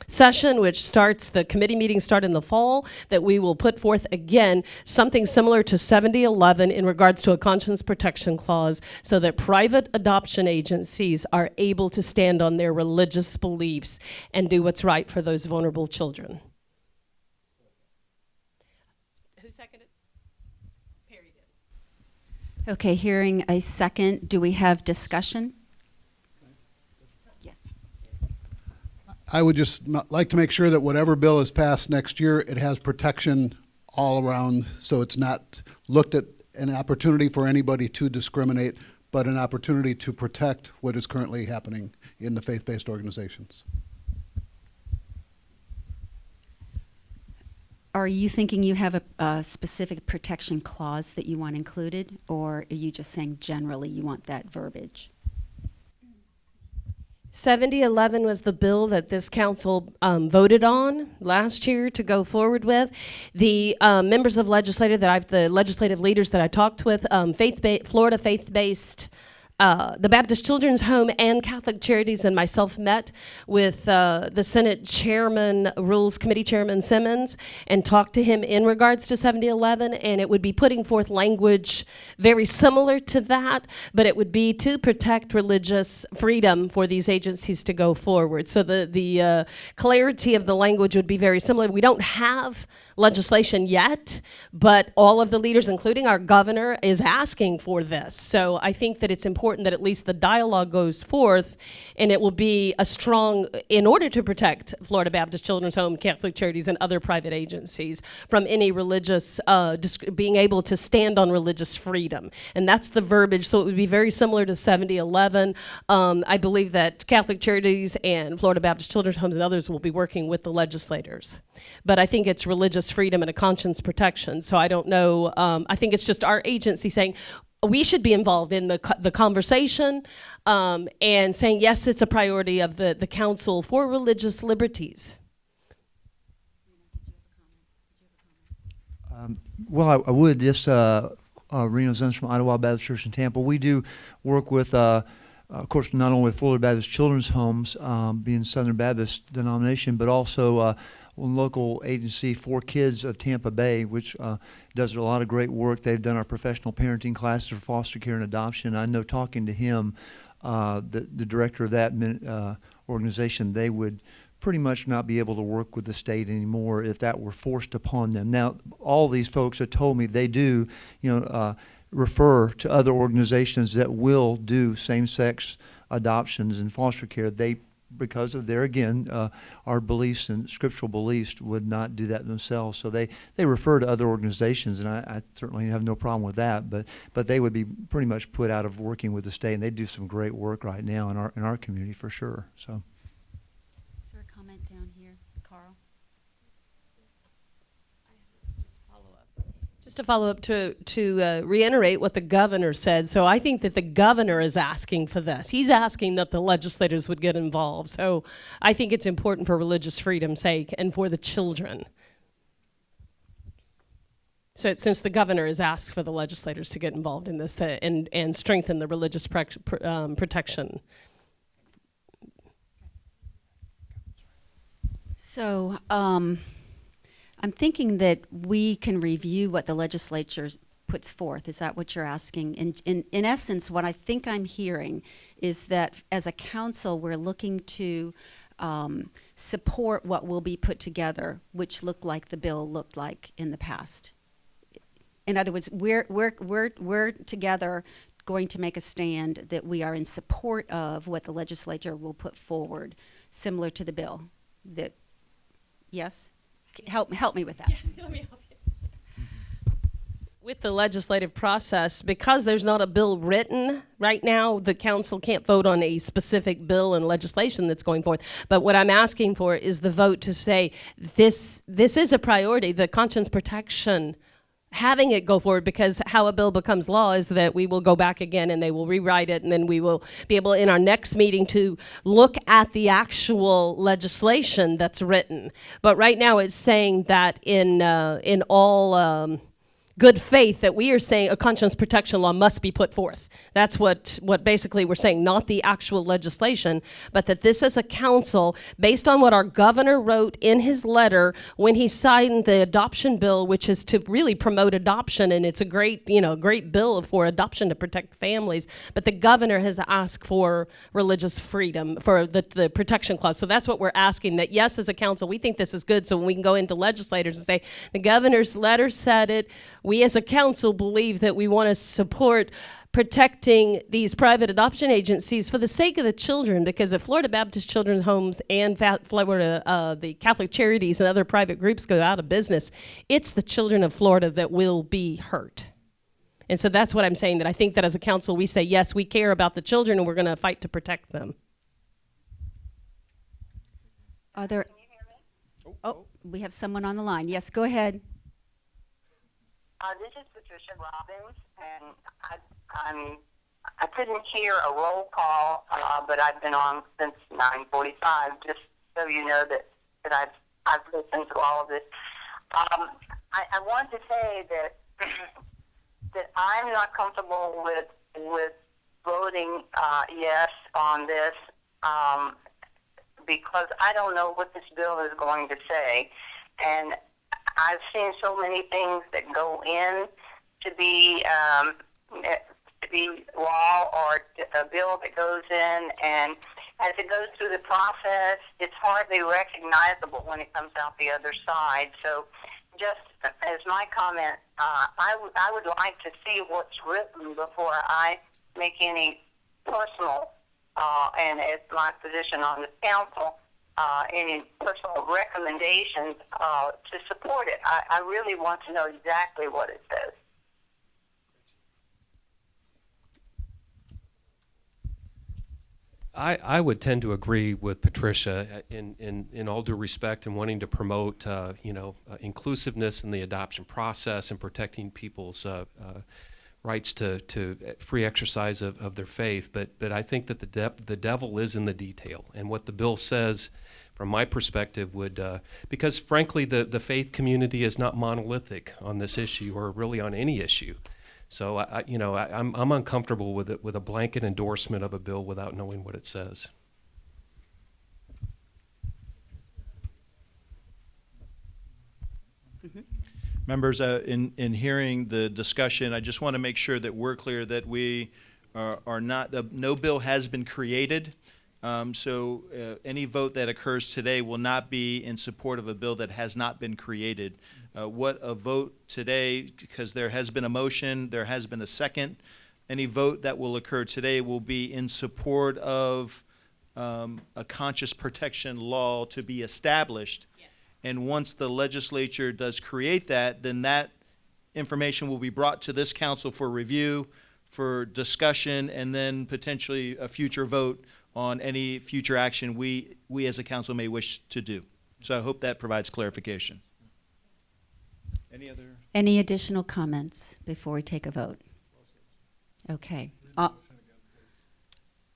session, which starts, the committee meetings start in the fall, that we will put forth again something similar to 7011 in regards to a conscience protection clause, so that private adoption agencies are able to stand on their religious beliefs and do what's right for those vulnerable children. Who seconded? Perry did. Okay, hearing a second, do we have discussion? Yes. I would just like to make sure that whatever bill is passed next year, it has protection all around, so it's not looked at an opportunity for anybody to discriminate, but an opportunity to protect what is currently happening in the faith-based organizations. Are you thinking you have a specific protection clause that you want included, or are you just saying generally you want that verbiage? 7011 was the bill that this council voted on last year to go forward with. The members of the legislative leaders that I talked with, Florida faith-based, the Baptist Children's Home and Catholic Charities and myself met with the Senate Chairman, Rules Committee Chairman Simmons, and talked to him in regards to 7011, and it would be putting forth language very similar to that, but it would be to protect religious freedom for these agencies to go forward. So the clarity of the language would be very similar. We don't have legislation yet, but all of the leaders, including our governor, is asking for this. So I think that it's important that at least the dialogue goes forth, and it will be a strong, in order to protect Florida Baptist Children's Home, Catholic Charities, and other private agencies from any religious, being able to stand on religious freedom. And that's the verbiage, so it would be very similar to 7011. I believe that Catholic Charities and Florida Baptist Children's Homes and others will be working with the legislators. But I think it's religious freedom and a conscience protection, so I don't know, I think it's just our agency saying, we should be involved in the conversation and saying, yes, it's a priority of the Council for Religious Liberties. Well, I would just, Reno Zuns from Ottawa Baptist Church in Tampa. We do work with, of course, not only with Florida Baptist Children's Homes, being Southern Baptist denomination, but also one local agency, For Kids of Tampa Bay, which does a lot of great work. They've done our professional parenting classes for foster care and adoption. I know, talking to him, the director of that organization, they would pretty much not be able to work with the state anymore if that were forced upon them. Now, all these folks have told me they do, refer to other organizations that will do same-sex adoptions and foster care. They, because of their, again, our beliefs and scriptural beliefs, would not do that themselves. So they refer to other organizations, and I certainly have no problem with that, but they would be pretty much put out of working with the state, and they do some great work right now in our community for sure. So. Is there a comment down here, Carl? Just to follow up, to reiterate what the governor said. So I think that the governor is asking for this. He's asking that the legislators would get involved. So I think it's important for religious freedom's sake and for the children. So since the governor has asked for the legislators to get involved in this and strengthen the religious protection. So I'm thinking that we can review what the legislature puts forth. Is that what you're asking? In essence, what I think I'm hearing is that as a council, we're looking to support what will be put together, which looked like the bill looked like in the past. In other words, we're together going to make a stand that we are in support of what the legislature will put forward, similar to the bill. That, yes? Help me with that. Let me help you. With the legislative process, because there's not a bill written right now, the council can't vote on a specific bill and legislation that's going forth. But what I'm asking for is the vote to say this is a priority, the conscience protection, having it go forward, because how a bill becomes law is that we will go back again and they will rewrite it, and then we will be able in our next meeting to look at the actual legislation that's written. But right now it's saying that in all good faith that we are saying a conscience protection law must be put forth. That's what basically we're saying, not the actual legislation, but that this as a council, based on what our governor wrote in his letter when he signed the adoption bill, which is to really promote adoption, and it's a great bill for adoption to protect families, but the governor has asked for religious freedom, for the protection clause. So that's what we're asking, that yes, as a council, we think this is good, so we can go into legislators and say, the governor's letter said it. We as a council believe that we want to support protecting these private adoption agencies for the sake of the children, because if Florida Baptist Children's Homes and Florida, the Catholic Charities and other private groups go out of business, it's the children of Florida that will be hurt. And so that's what I'm saying, that I think that as a council we say, yes, we care about the children and we're going to fight to protect them. Are there? Oh, we have someone on the line. Yes, go ahead. This is Patricia Robbins, and I couldn't hear a roll call, but I've been on since 9:45. Just so you know that I've listened to all of it. I want to say that that I'm not comfortable with voting yes on this because I don't know what this bill is going to say, and I've seen so many things that go in to be law or a bill that goes in, and as it goes through the process, it's hardly recognizable when it comes out the other side. So just as my comment, I would like to see what's written before I make any personal, and as my position on the council, any personal recommendations to support it. I really want to know exactly what it says. I would tend to agree with Patricia in all due respect and wanting to promote inclusiveness in the adoption process and protecting people's rights to free exercise of their faith. But I think that the devil is in the detail, and what the bill says, from my perspective, would because frankly the faith community is not monolithic on this issue or really on any issue. So I'm uncomfortable with it, with a blanket endorsement of a bill without knowing what it says. Members, in hearing the discussion, I just want to make sure that we're clear that we are not, no bill has been created. So any vote that occurs today will not be in support of a bill that has not been created. What a vote today, because there has been a motion, there has been a second, any vote that will occur today will be in support of a conscious protection law to be established. Yes. And once the legislature does create that, then that information will be brought to this council for review, for discussion, and then potentially a future vote on any future action we as a council may wish to do. So I hope that provides clarification. Any additional comments before we take a vote? Okay.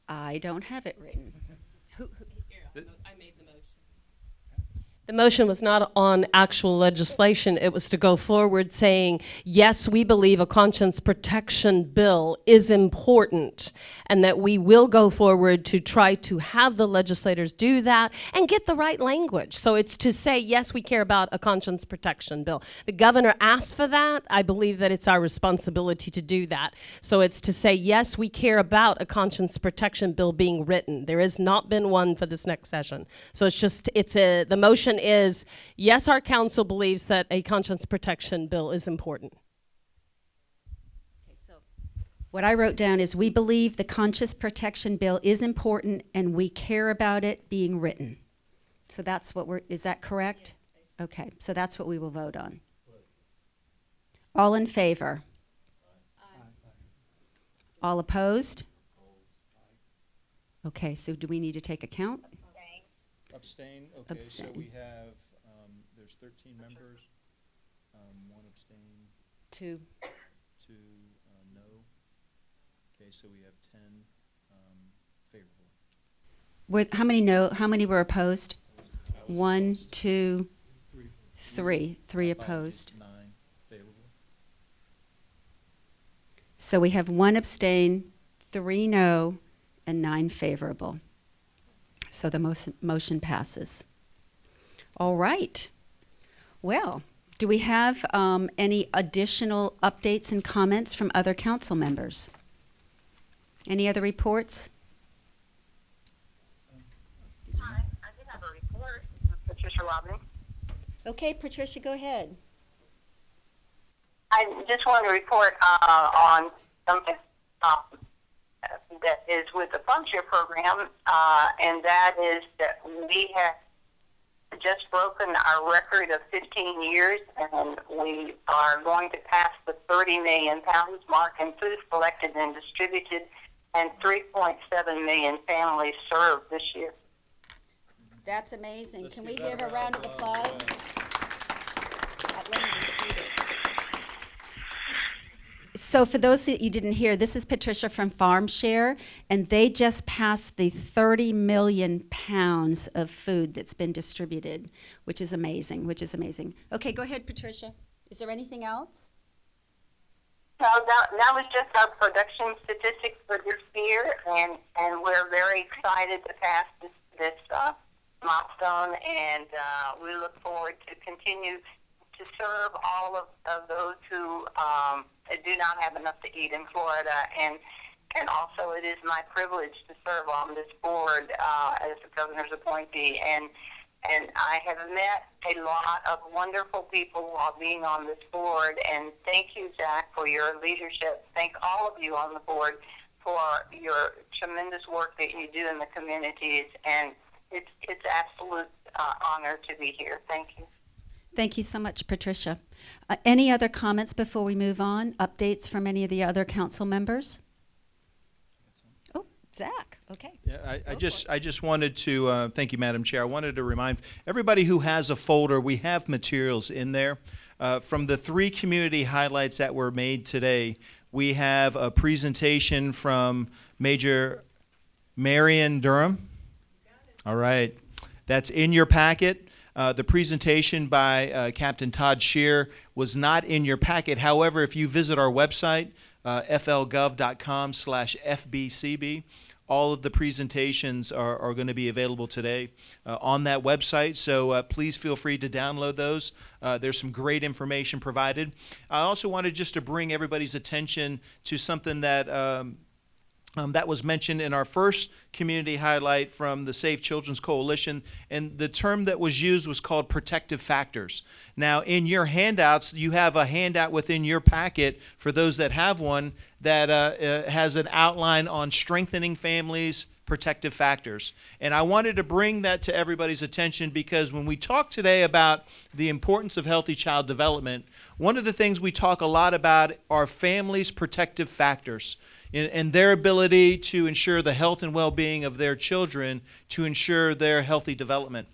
I don't have it written. I made the motion. The motion was not on actual legislation. It was to go forward saying, yes, we believe a conscience protection bill is important and that we will go forward to try to have the legislators do that and get the right language. So it's to say, yes, we care about a conscience protection bill. The governor asked for that. I believe that it's our responsibility to do that. So it's to say, yes, we care about a conscience protection bill being written. There has not been one for this next session. So the motion is, yes, our council believes that a conscience protection bill is important. Okay, so what I wrote down is we believe the conscience protection bill is important and we care about it being written. So that's what is that correct? Okay, so that's what we will vote on. All in favor? All opposed? Okay, so do we need to take a count? Abstain. Okay, Abstain. so we have, there's 13 members, one abstain, Two. two no. Okay, so we have 10 favorable. How many were opposed? 1, 2, 3. 3 opposed. 9 favorable. So we have 1 abstain, 3 no, and 9 favorable. So the motion passes. All right. Well, do we have any additional updates and comments from other council members? Any other reports? Hi, I did have a report. Patricia Robin. Okay, Patricia, go ahead. I just want to report on something that is with the Farm Share program, and that is that we have just broken our record of 15 years, and we are going to pass the 30 million pounds mark in food collected and distributed, and 3.7 million families served this year. That's amazing. Can we give a round of applause? Let me repeat it. So for those that you didn't hear, this is Patricia from Farm Share, and they just passed the 30 million pounds of food that's been distributed, which is amazing, Okay, go ahead, Patricia. Is there anything else? So that was just our production statistics for this year, and we're very excited to pass this milestone, and we look forward to continue to serve all of those who do not have enough to eat in Florida, and also it is my privilege to serve on this board as the governor's appointee, and I have met a lot of wonderful people while being on this board, and thank you, Zach, for your leadership. Thank all of you on the board for your tremendous work that you do in the communities, and it's absolute honor to be here. Thank you. Thank you so much, Patricia. Any other comments before we move on? Updates from any of the other council members? Oh, Zach, okay. Yeah, I just wanted to, thank you, Madam Chair. I wanted to remind everybody who has a folder, we have materials in there. From the 3 community highlights that were made today, we have a presentation from Major Marion Durham. All right. That's in your packet. The presentation by Captain Todd Shear was not in your packet. However, if you visit our website, flgov.com/FBCB, all of the presentations are going to be available today on that website. So please feel free to download those. There's some great information provided. I also wanted just to bring everybody's attention to something that that was mentioned in our first community highlight from the Safe Children's Coalition, and the term that was used was called protective factors. Now, in your handouts, you have a handout within your packet for those that have one that has an outline on strengthening families, protective factors. And I wanted to bring that to everybody's attention because when we talk today about the importance of healthy child development, one of the things we talk a lot about are families' protective factors and their ability to ensure the health and well-being of their children to ensure their healthy development.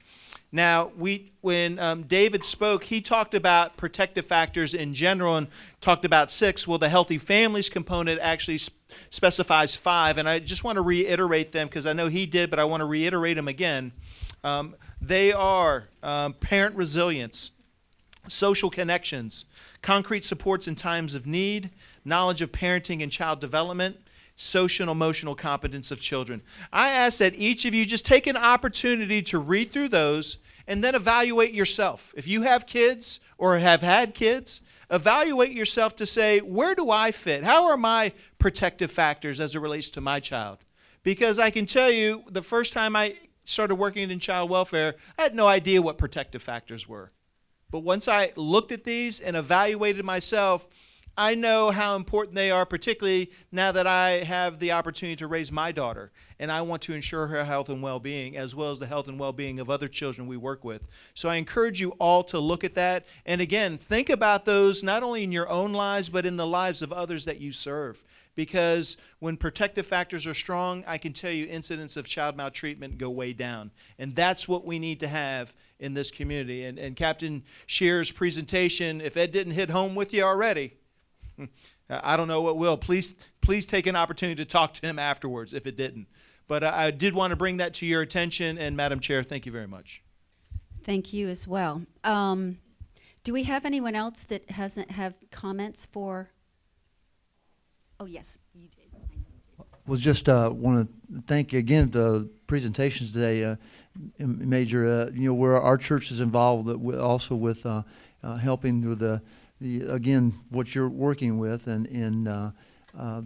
Now, when David spoke, he talked about protective factors in general and talked about 6. Well, the healthy families component actually specifies 5, and I just want to reiterate them because I know he did, but I want to reiterate them again. They are parent resilience, social connections, concrete supports in times of need, knowledge of parenting and child development, social and emotional competence of children. I ask that each of you just take an opportunity to read through those and then evaluate yourself. If you have kids or have had kids, evaluate yourself to say, where do I fit? How are my protective factors as it relates to my child? Because I can tell you, the first time I started working in child welfare, I had no idea what protective factors were. But once I looked at these and evaluated myself, I know how important they are, particularly now that I have the opportunity to raise my daughter, and I want to ensure her health and well-being, as well as the health and well-being of other children we work with. So I encourage you all to look at that, and again, think about those not only in your own lives, but in the lives of others that you serve. Because when protective factors are strong, I can tell you incidents of child maltreatment go way down. And that's what we need to have in this community. And Captain Shear's presentation, if Ed didn't hit home with you already, I don't know what will. Please take an opportunity to talk to him afterwards if it didn't. But I did want to bring that to your attention. And Madam Chair, thank you very much. Thank you as well. Do we have anyone else that hasn't have comments for? Oh, yes, you did. Well, just want to thank you again the presentations today, Major. Where our church is involved also with helping with the again what you're working with and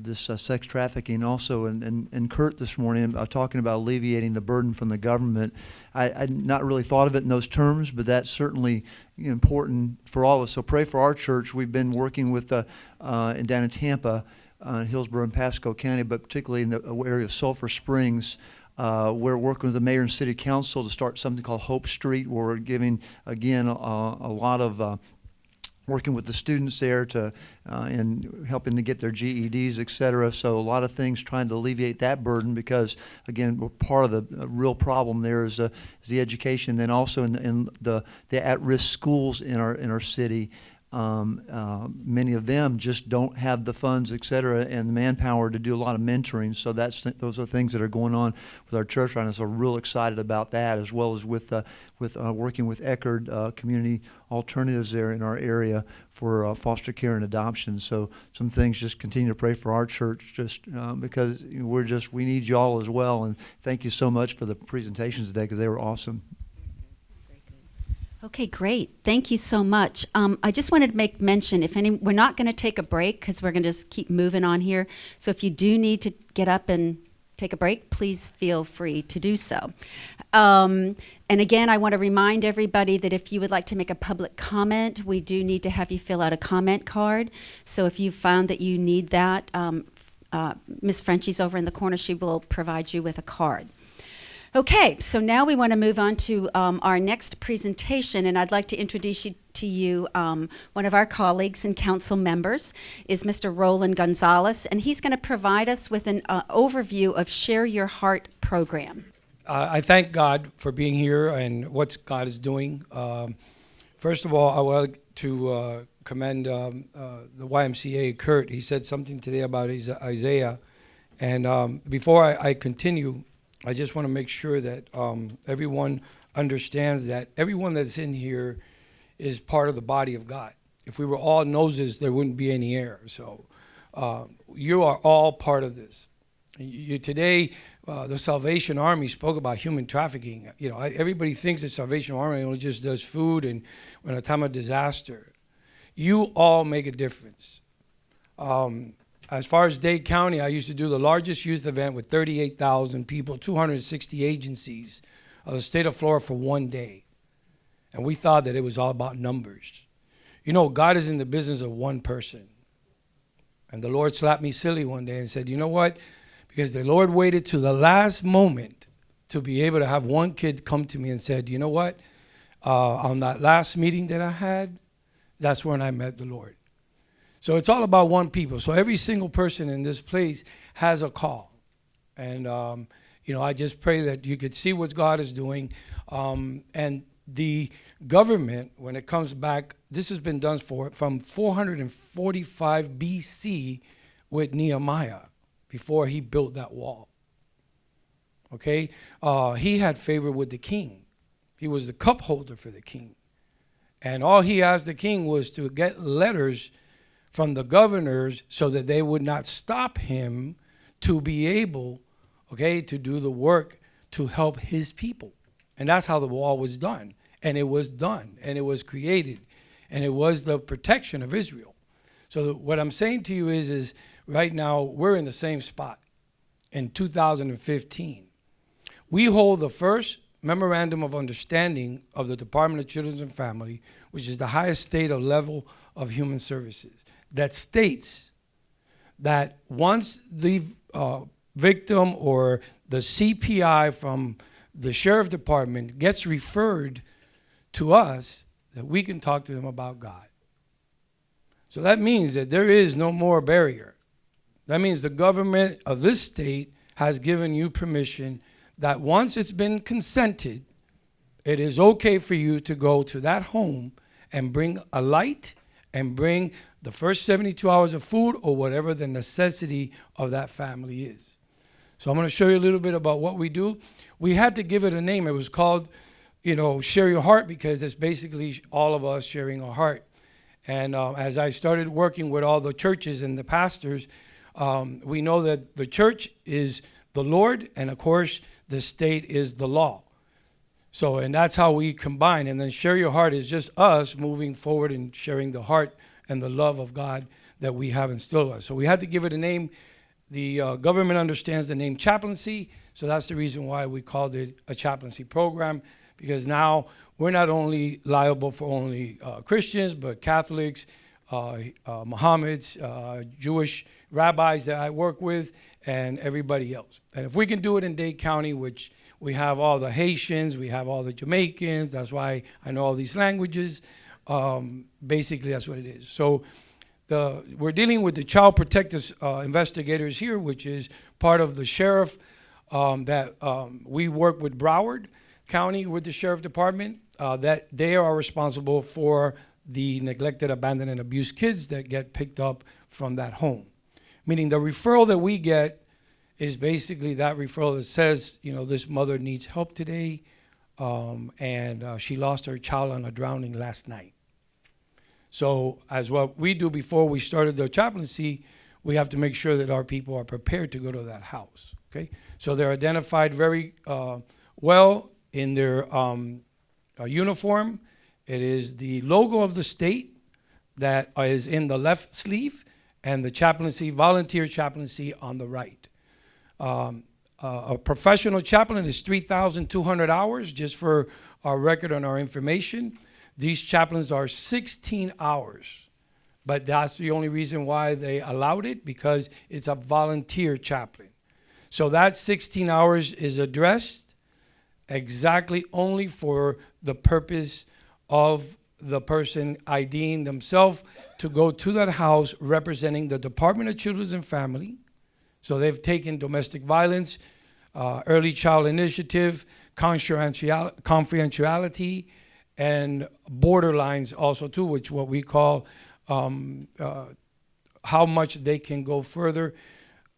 this sex trafficking also, and Kurt this morning talking about alleviating the burden from the government. I'd not really thought of it in those terms, but that's certainly important for all of us. So pray for our church. We've been working with down in Tampa, Hillsborough and Pasco County, but particularly in the area of Sulphur Springs. We're working with the mayor and city council to start something called Hope Street, where we're giving, again, a lot of working with the students there to and helping to get their GEDs, et cetera. So a lot of things trying to alleviate that burden because, again, part of the real problem there is the education. Then also in the at-risk schools in our city. Many of them just don't have the funds, et cetera, and the manpower to do a lot of mentoring. So those are things that are going on with our church right now. So we're real excited about that, as well as with working with Eckerd Community Alternatives there in our area for foster care and adoption. So some things, just continue to pray for our church, just because we need you all as well. And thank you so much for the presentations today because they were awesome. Okay, great. Thank you so much. I just wanted to make mention, we're not going to take a break because we're going to just keep moving on here. So if you do need to get up and take a break, please feel free to do so. And again, I want to remind everybody that if you would like to make a public comment, we do need to have you fill out a comment card. So if you found that you need that, Ms. Frenchie's over in the corner. She will provide you with a card. Okay, so now we want to move on to our next presentation, and I'd like to introduce to you one of our colleagues and council members is Mr. Roland Gonzalez, and he's going to provide us with an overview of Share Your Heart program. I thank God for being here and what God is doing. First of all, I would like to commend the YMCA, Kurt. He said something today about Isaiah, and before I continue, I just want to make sure that everyone understands that everyone that's in here is part of the body of God. If we were all noses, there wouldn't be any air. So you are all part of this. Today, the Salvation Army spoke about human trafficking. Everybody thinks the Salvation Army only just does food and in a time of disaster. You all make a difference. As far as Dade County, I used to do the largest youth event with 38,000 people, 260 agencies of the state of Florida for one day. And we thought that it was all about numbers. God is in the business of one person. And the Lord slapped me silly one day and said, you know what? Because the Lord waited to the last moment to be able to have one kid come to me and said, you know what? On that last meeting that I had, that's when I met the Lord. So it's all about one people. So every single person in this place has a call. And, I just pray that you could see what God is doing. And the government, when it comes back, this has been done from 445 BC with Nehemiah before he built that wall. Okay? He had favor with the king. He was the cup holder for the king. And all he asked the king was to get letters from the governors so that they would not stop him to be able, okay, to do the work to help his people. And that's how the wall was done. And it was done, and it was created, and it was the protection of Israel. So what I'm saying to you is right now we're in the same spot in 2015. We hold the first memorandum of understanding of the Department of Children and Family, which is the highest state of level of human services, that states that once the victim or the CPI from the sheriff department gets referred to us, that we can talk to them about God. So that means that there is no more barrier. That means the government of this state has given you permission that once it's been consented, it is okay for you to go to that home and bring a light and bring the first 72 hours of food or whatever the necessity of that family is. So I'm going to show you a little bit about what we do. We had to give it a name. It was called, Share Your Heart, because it's basically all of us sharing our heart. And as I started working with all the churches and the pastors, we know that the church is the Lord, and of course, the state is the law. So, and that's how we combine. And then Share Your Heart is just us moving forward and sharing the heart and the love of God that we have instilled in us. So we had to give it a name. The government understands the name chaplaincy, so that's the reason why we called it a chaplaincy program, because now we're not only liable for only Christians, but Catholics, Mohammeds, Jewish rabbis that I work with, and everybody else. And if we can do it in Dade County, which we have all the Haitians, we have all the Jamaicans, that's why I know all these languages, basically that's what it is. So we're dealing with the Child Protective Investigators here, which is part of the sheriff that we work with Broward County with the Sheriff Department, that they are responsible for the neglected, abandoned, and abused kids that get picked up from that home. Meaning the referral that we get is basically that referral that says, this mother needs help today, and she lost her child on a drowning last night. So as what we do before we started the chaplaincy, we have to make sure that our people are prepared to go to that house, okay? So they're identified very well in their uniform. It is the logo of the state that is in the left sleeve, and the chaplaincy, volunteer chaplaincy, on the right. A professional chaplain is 3,200 hours, just for our record and our information. These chaplains are 16 hours, but that's the only reason why they allowed it, because it's a volunteer chaplain. So that 16 hours is addressed exactly only for the purpose of the person IDing themselves to go to that house representing the Department of Children and Family. So they've taken domestic violence, early child initiative, confidentiality, and borderlines also too, which what we call how much they can go further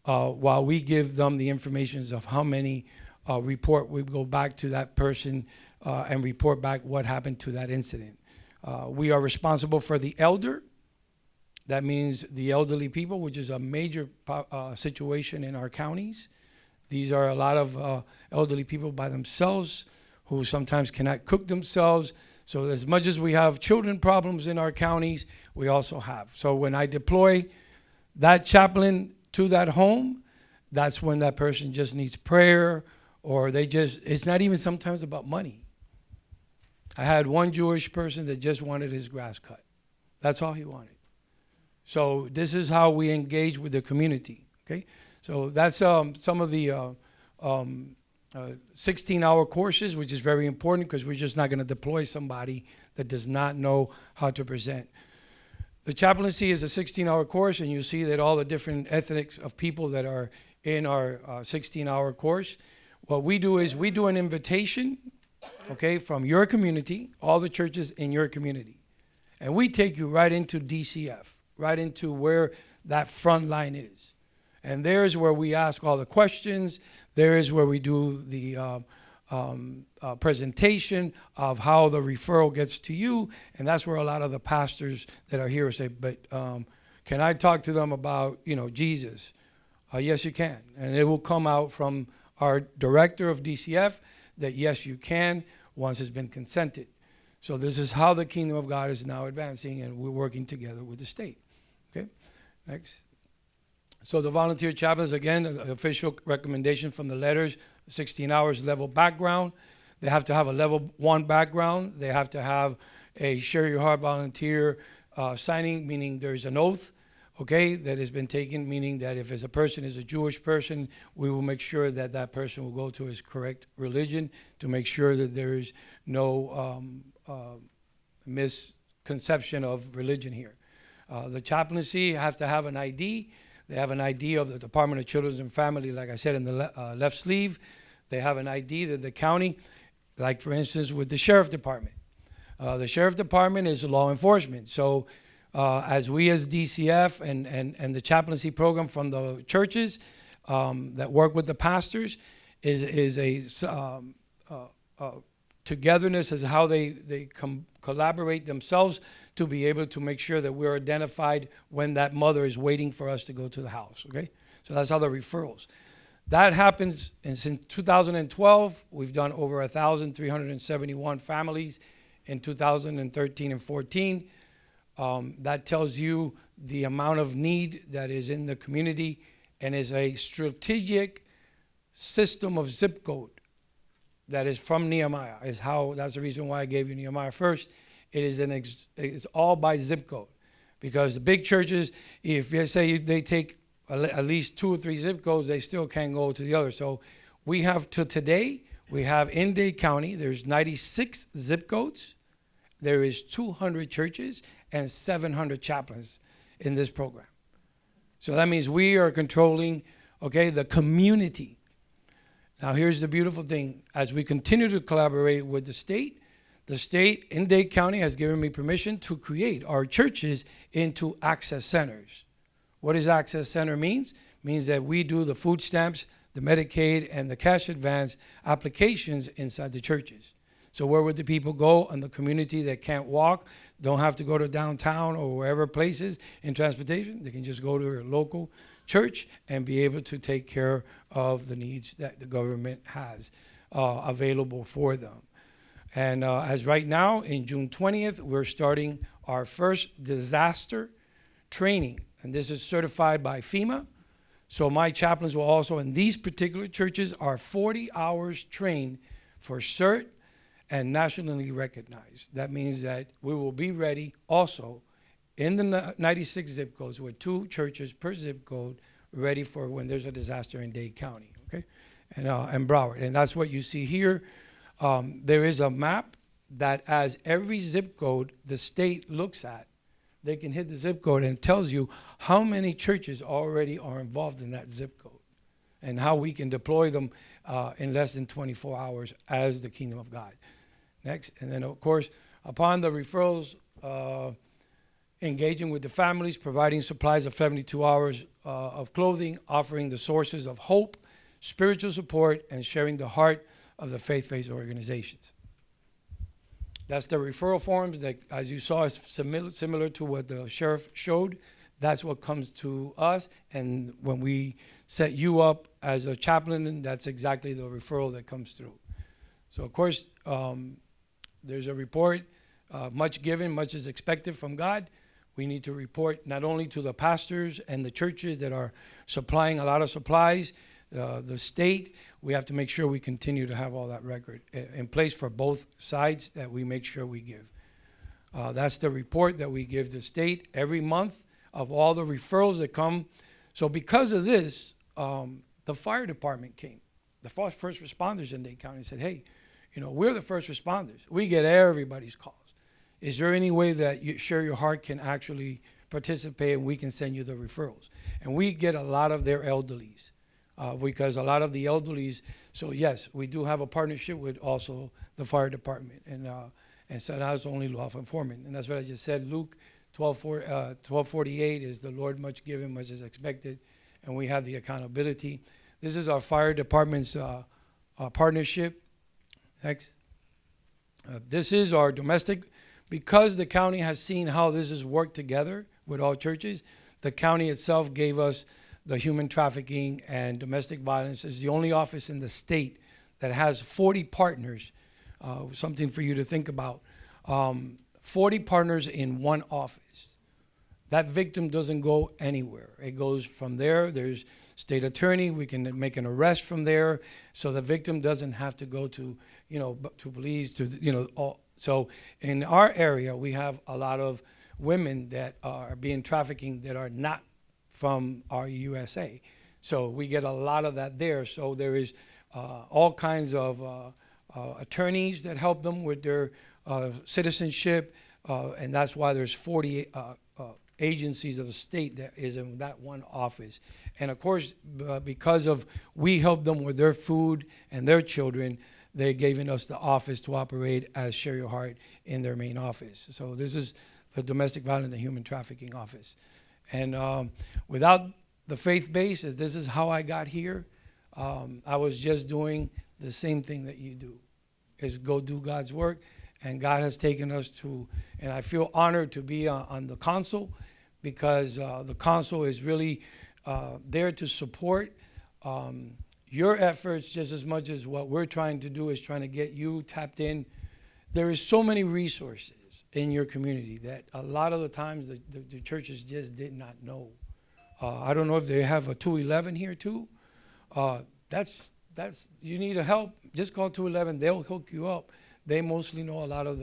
while we give them the information of how many report. We go back to that person and report back what happened to that incident. We are responsible for the elder. That means the elderly people, which is a major situation in our counties. These are a lot of elderly people by themselves who sometimes cannot cook themselves. So as much as we have children problems in our counties, we also have. So when I deploy that chaplain to that home, that's when that person just needs prayer, or it's not even sometimes about money. I had one Jewish person that just wanted his grass cut. That's all he wanted. So this is how we engage with the community, okay? So that's some of the 16-hour courses, which is very important because we're just not going to deploy somebody that does not know how to present. The chaplaincy is a 16-hour course, and you see that all the different ethnics of people that are in our 16-hour course. What we do is we do an invitation, okay, from your community, all the churches in your community. And we take you right into DCF, right into where that front line is. And there's where we ask all the questions. There is where we do the presentation of how the referral gets to you, and that's where a lot of the pastors that are here say, but can I talk to them about, Jesus? Yes, you can. And it will come out from our director of DCF that yes, you can, once it's been consented. So this is how the kingdom of God is now advancing, and we're working together with the state. Okay, next. So the volunteer chaplains, again, the official recommendation from the letters, 16 hours level background. They have to have a level 1 background. They have to have a Share Your Heart volunteer signing, meaning there's an oath, okay, that has been taken, meaning that if a person is a Jewish person, we will make sure that that person will go to his correct religion to make sure that there is no misconception of religion here. The chaplaincy have to have an ID. They have an ID of the Department of Children and Family, like I said, in the left sleeve. They have an ID that the county, like for instance with the Sheriff Department. The Sheriff Department is law enforcement. So as we as DCF and the chaplaincy program from the churches that work with the pastors is a togetherness as how they collaborate themselves to be able to make sure that we're identified when that mother is waiting for us to go to the house, okay? So that's how the referrals. That happens, and since 2012, we've done over 1,371 families in 2013 and 14. That tells you the amount of need that is in the community and is a strategic system of zip code that is from Nehemiah. That's the reason why I gave you Nehemiah first. It is it's all by zip code, because the big churches, if you say they take at least 2 or 3 zip codes, they still can't go to the other. So we have today, we have in Dade County, there's 96 zip codes. There is 200 churches and 700 chaplains in this program. So that means we are controlling, okay, the community. Now here's the beautiful thing. As we continue to collaborate with the state in Dade County has given me permission to create our churches into access centers. What does access center means? Means that we do the food stamps, the Medicaid, and the cash advance applications inside the churches. So where would the people go in the community that can't walk, don't have to go to downtown or wherever places in transportation? They can just go to their local church and be able to take care of the needs that the government has available for them. And as right now, in June 20th, we're starting our first disaster training. And this is certified by FEMA. So my chaplains will also, in these particular churches, are 40 hours trained for CERT and nationally recognized. That means that we will be ready also in the 96 zip codes with 2 churches per zip code ready for when there's a disaster in Dade County, okay? And Broward. And that's what you see here. There is a map that as every zip code the state looks at, they can hit the zip code and it tells you how many churches already are involved in that zip code and how we can deploy them in less than 24 hours as the kingdom of God. Next, and then of course, upon the referrals, engaging with the families, providing supplies of 72 hours of clothing, offering the sources of hope, spiritual support, and sharing the heart of the faith-based organizations. That's the referral forms that, as you saw, is similar to what the sheriff showed. That's what comes to us, and when we set you up as a chaplain, that's exactly the referral that comes through. So of course, there's a report, much given, much is expected from God. We need to report not only to the pastors and the churches that are supplying a lot of supplies, the state, we have to make sure we continue to have all that record in place for both sides that we make sure we give. That's the report that we give the state every month of all the referrals that come. So because of this, the fire department came. The first responders in Dade County said, hey, we're the first responders. We get everybody's calls. Is there any way that you Share Your Heart can actually participate and we can send you the referrals? And we get a lot of their elderlies because a lot of the elderlies, so yes, we do have a partnership with also the fire department. And so that's only law enforcement. And that's what I just said. Luke 12:48 is the Lord much given, much is expected. And we have the accountability. This is our fire department's partnership. Next. This is our domestic, because the county has seen how this has worked together with all churches, the county itself gave us the human trafficking and domestic violence. Is the only office in the state that has 40 partners, something for you to think about. 40 partners in one office. That victim doesn't go anywhere. It goes from there. There's state attorney. We can make an arrest from there, so the victim doesn't have to go to, to police. So in our area, we have a lot of women that are being trafficking that are not from our USA. So we get a lot of that there. So there is all kinds of attorneys that help them with their citizenship, and that's why there's 40 agencies of the state that is in that one office. And of course, because of we help them with their food and their children, they're giving us the office to operate as Share Your Heart in their main office. So this is the Domestic Violence and Human Trafficking Office. And without the faith base, this is how I got here. I was just doing the same thing that you do, is go do God's work. And God has taken us to, and I feel honored to be on the council, because the council is really there to support your efforts just as much as what we're trying to do is trying to get you tapped in. There is so many resources in your community that a lot of the times the churches just did not know. I don't know if they have a 211 here too. That's you need a help, just call 211. They'll hook you up. They mostly know a lot of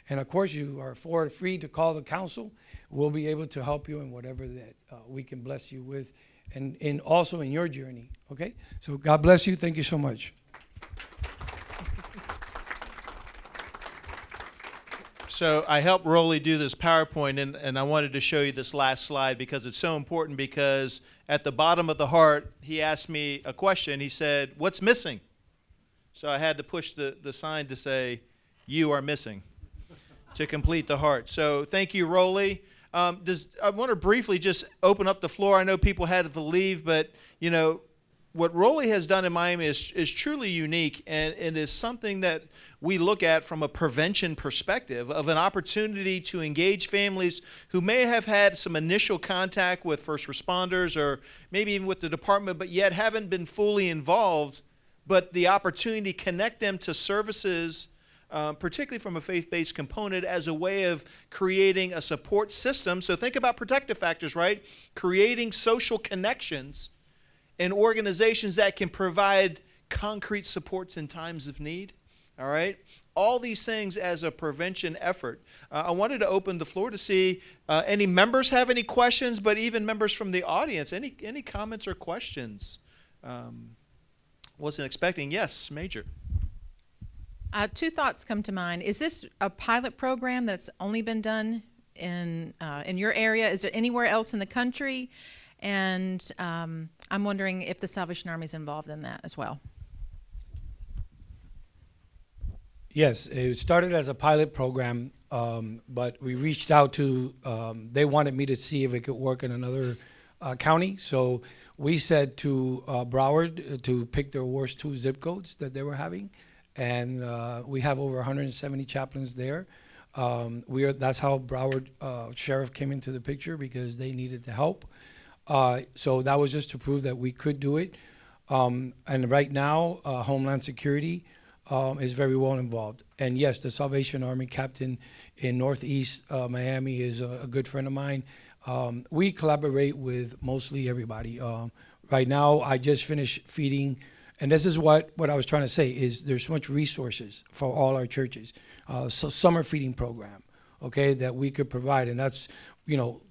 and of course you are free to call the council. We'll be able to help you in whatever that we can bless you with, and also in your journey, okay? So God bless you, thank you so much. So I helped Rolly do this PowerPoint, and I wanted to show you this last slide because it's so important, because at the bottom of the heart, he asked me a question. He said, "What's missing?" So I had to push the sign to say, "You are missing," to complete the heart. So thank you, Rolly. I want to briefly just open up the floor. I know people had to leave, but what Rolly has done in Miami is truly unique, and it is something that we look at from a prevention perspective of an opportunity to engage families who may have had some initial contact with first responders or maybe even with the department, but yet haven't been fully involved, but the opportunity to connect them to services, particularly from a faith-based component, as a way of creating a support system. So think about protective factors, right? Creating social connections and organizations that can provide concrete supports in times of need, all right? All these things as a prevention effort. I wanted to open the floor to see any members have any questions, but even members from the audience, any comments or questions? Wasn't expecting. Yes, Major. Two thoughts come to mind. Is this a pilot program that's only been done in your area? Is there anywhere else in the country? And I'm wondering if the Salvation Army is involved in that as well. Yes, it started as a pilot program, but we reached out to, they wanted me to see if it could work in another county. So we said to Broward to pick their worst 2 zip codes that they were having. And we have over 170 chaplains there. That's how Broward Sheriff came into the picture, because they needed the help. So that was just to prove that we could do it. And right now, Homeland Security is very well involved. And yes, the Salvation Army captain in Northeast Miami is a good friend of mine. We collaborate with mostly everybody. Right now, I just finished feeding, and this is what I was trying to say, is there's so much resources for all our churches. So summer feeding program, okay, that we could provide. And that's,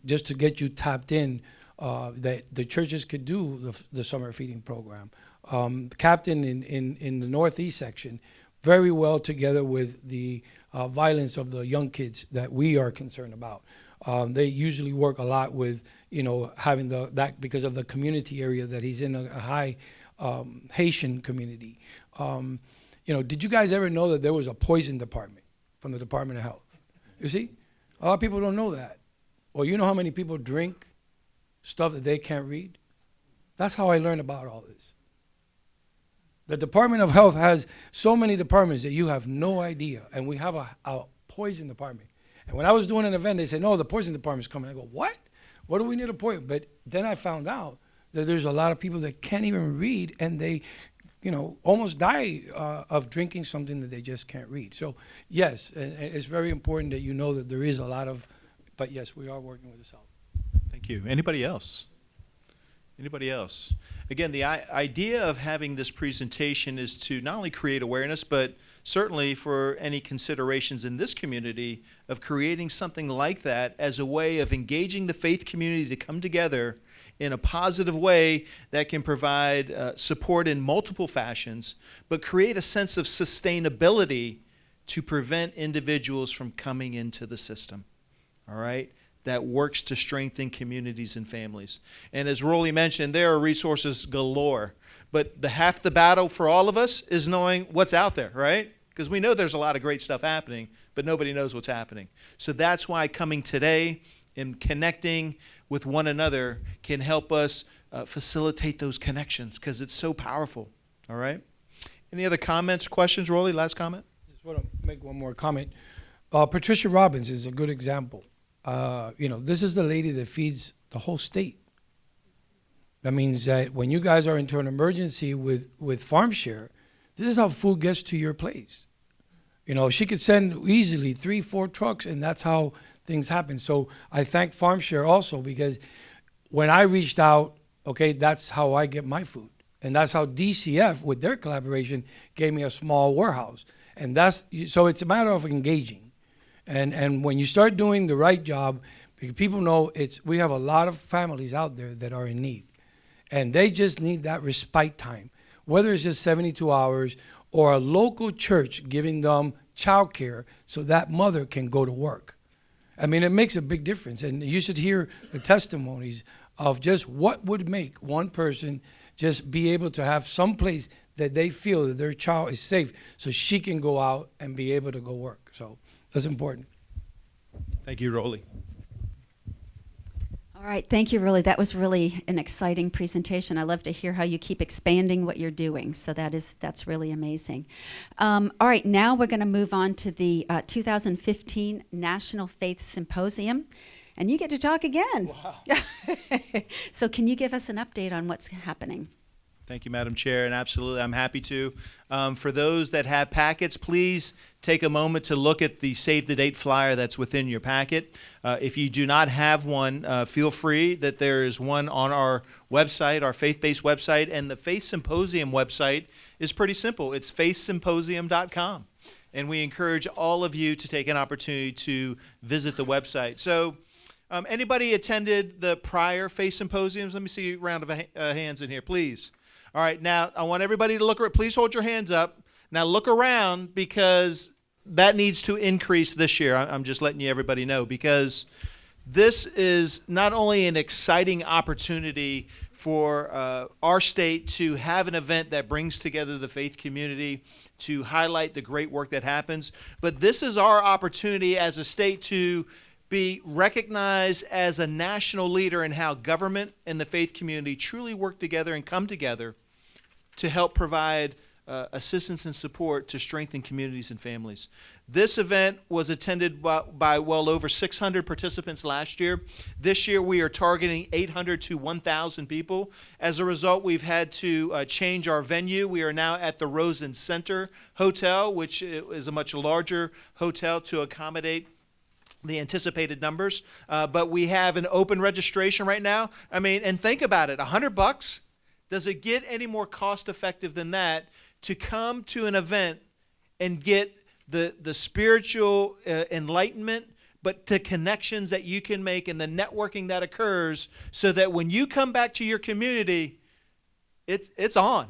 just to get you tapped in, that the churches could do the summer feeding program. The captain in the Northeast section, very well together with the violence of the young kids that we are concerned about. They usually work a lot with, having that because of the community area that he's in, a high Haitian community. Did you guys ever know that there was a poison department from the Department of Health? You see, a lot of people don't know that. Well, you know how many people drink stuff that they can't read? That's how I learned about all this. The Department of Health has so many departments that you have no idea. And we have a poison department. And when I was doing an event, they said, no, the poison department's coming. I go, what? What do we need a poison? But then I found out that there's a lot of people that can't even read, and they, almost die of drinking something that they just can't read. So yes, and it's very important that you know that there is a lot of, but yes, we are working with this health. Thank you. Anybody else? Anybody else? Again, the idea of having this presentation is to not only create awareness, but certainly for any considerations in this community of creating something like that as a way of engaging the faith community to come together in a positive way that can provide support in multiple fashions, but create a sense of sustainability to prevent individuals from coming into the system. All right? That works to strengthen communities and families. And as Rolly mentioned, there are resources galore. But half the battle for all of us is knowing what's out there, right? Because we know there's a lot of great stuff happening, but nobody knows what's happening. So that's why coming today and connecting with one another can help us facilitate those connections, because it's so powerful. All right? Any other comments, questions? Rolly, last comment? Just want to make one more comment. Patricia Robbins is a good example. This is the lady that feeds the whole state. That means that when you guys are into an emergency with Farm Share, this is how food gets to your place. She could send easily 3-4 trucks, and that's how things happen. So I thank Farm Share also, because when I reached out, that's how I get my food. And that's how DCF, with their collaboration, gave me a small warehouse. And so it's a matter of engaging. And when you start doing the right job, because people know we have a lot of families out there that are in need. And they just need that respite time, whether it's just 72 hours or a local church giving them childcare so that mother can go to work. I mean, it makes a big difference. And you should hear the testimonies of just what would make one person just be able to have some place that they feel that their child is safe so she can go out and be able to go work. So that's important. Thank you, Rolly. All right, thank you, Rolly. That was really an exciting presentation. I love to hear how you keep expanding what you're doing. So that's really amazing. All right, now we're going to move on to the 2015 National Faith Symposium. And you get to talk again. Wow. So can you give us an update on what's happening? Thank you, Madam Chair, and absolutely, I'm happy to. For those that have packets, please take a moment to look at the Save the Date flyer that's within your packet. If you do not have one, feel free that there is one on our website, our faith-based website, and the Faith Symposium website is pretty simple. It's faithsymposium.com, and we encourage all of you to take an opportunity to visit the website. So anybody attended the prior Faith Symposiums? Let me see a round of hands in here, please. All right, now I want everybody to look around. Please hold your hands up. Now look around, because that needs to increase this year. I'm just letting everybody know, because this is not only an exciting opportunity for our state to have an event that brings together the faith community to highlight the great work that happens, but this is our opportunity as a state to be recognized as a national leader in how government and the faith community truly work together and come together to help provide assistance and support to strengthen communities and families. This event was attended by well over 600 participants last year. This year we are targeting 800 to 1,000 people. As a result, we've had to change our venue. We are now at the Rosen Center Hotel, which is a much larger hotel to accommodate the anticipated numbers, but we have an open registration right now. I mean, and think about it, $100. Does it get any more cost effective than that to come to an event and get the spiritual enlightenment, but to connections that you can make and the networking that occurs, so that when you come back to your community, it's on.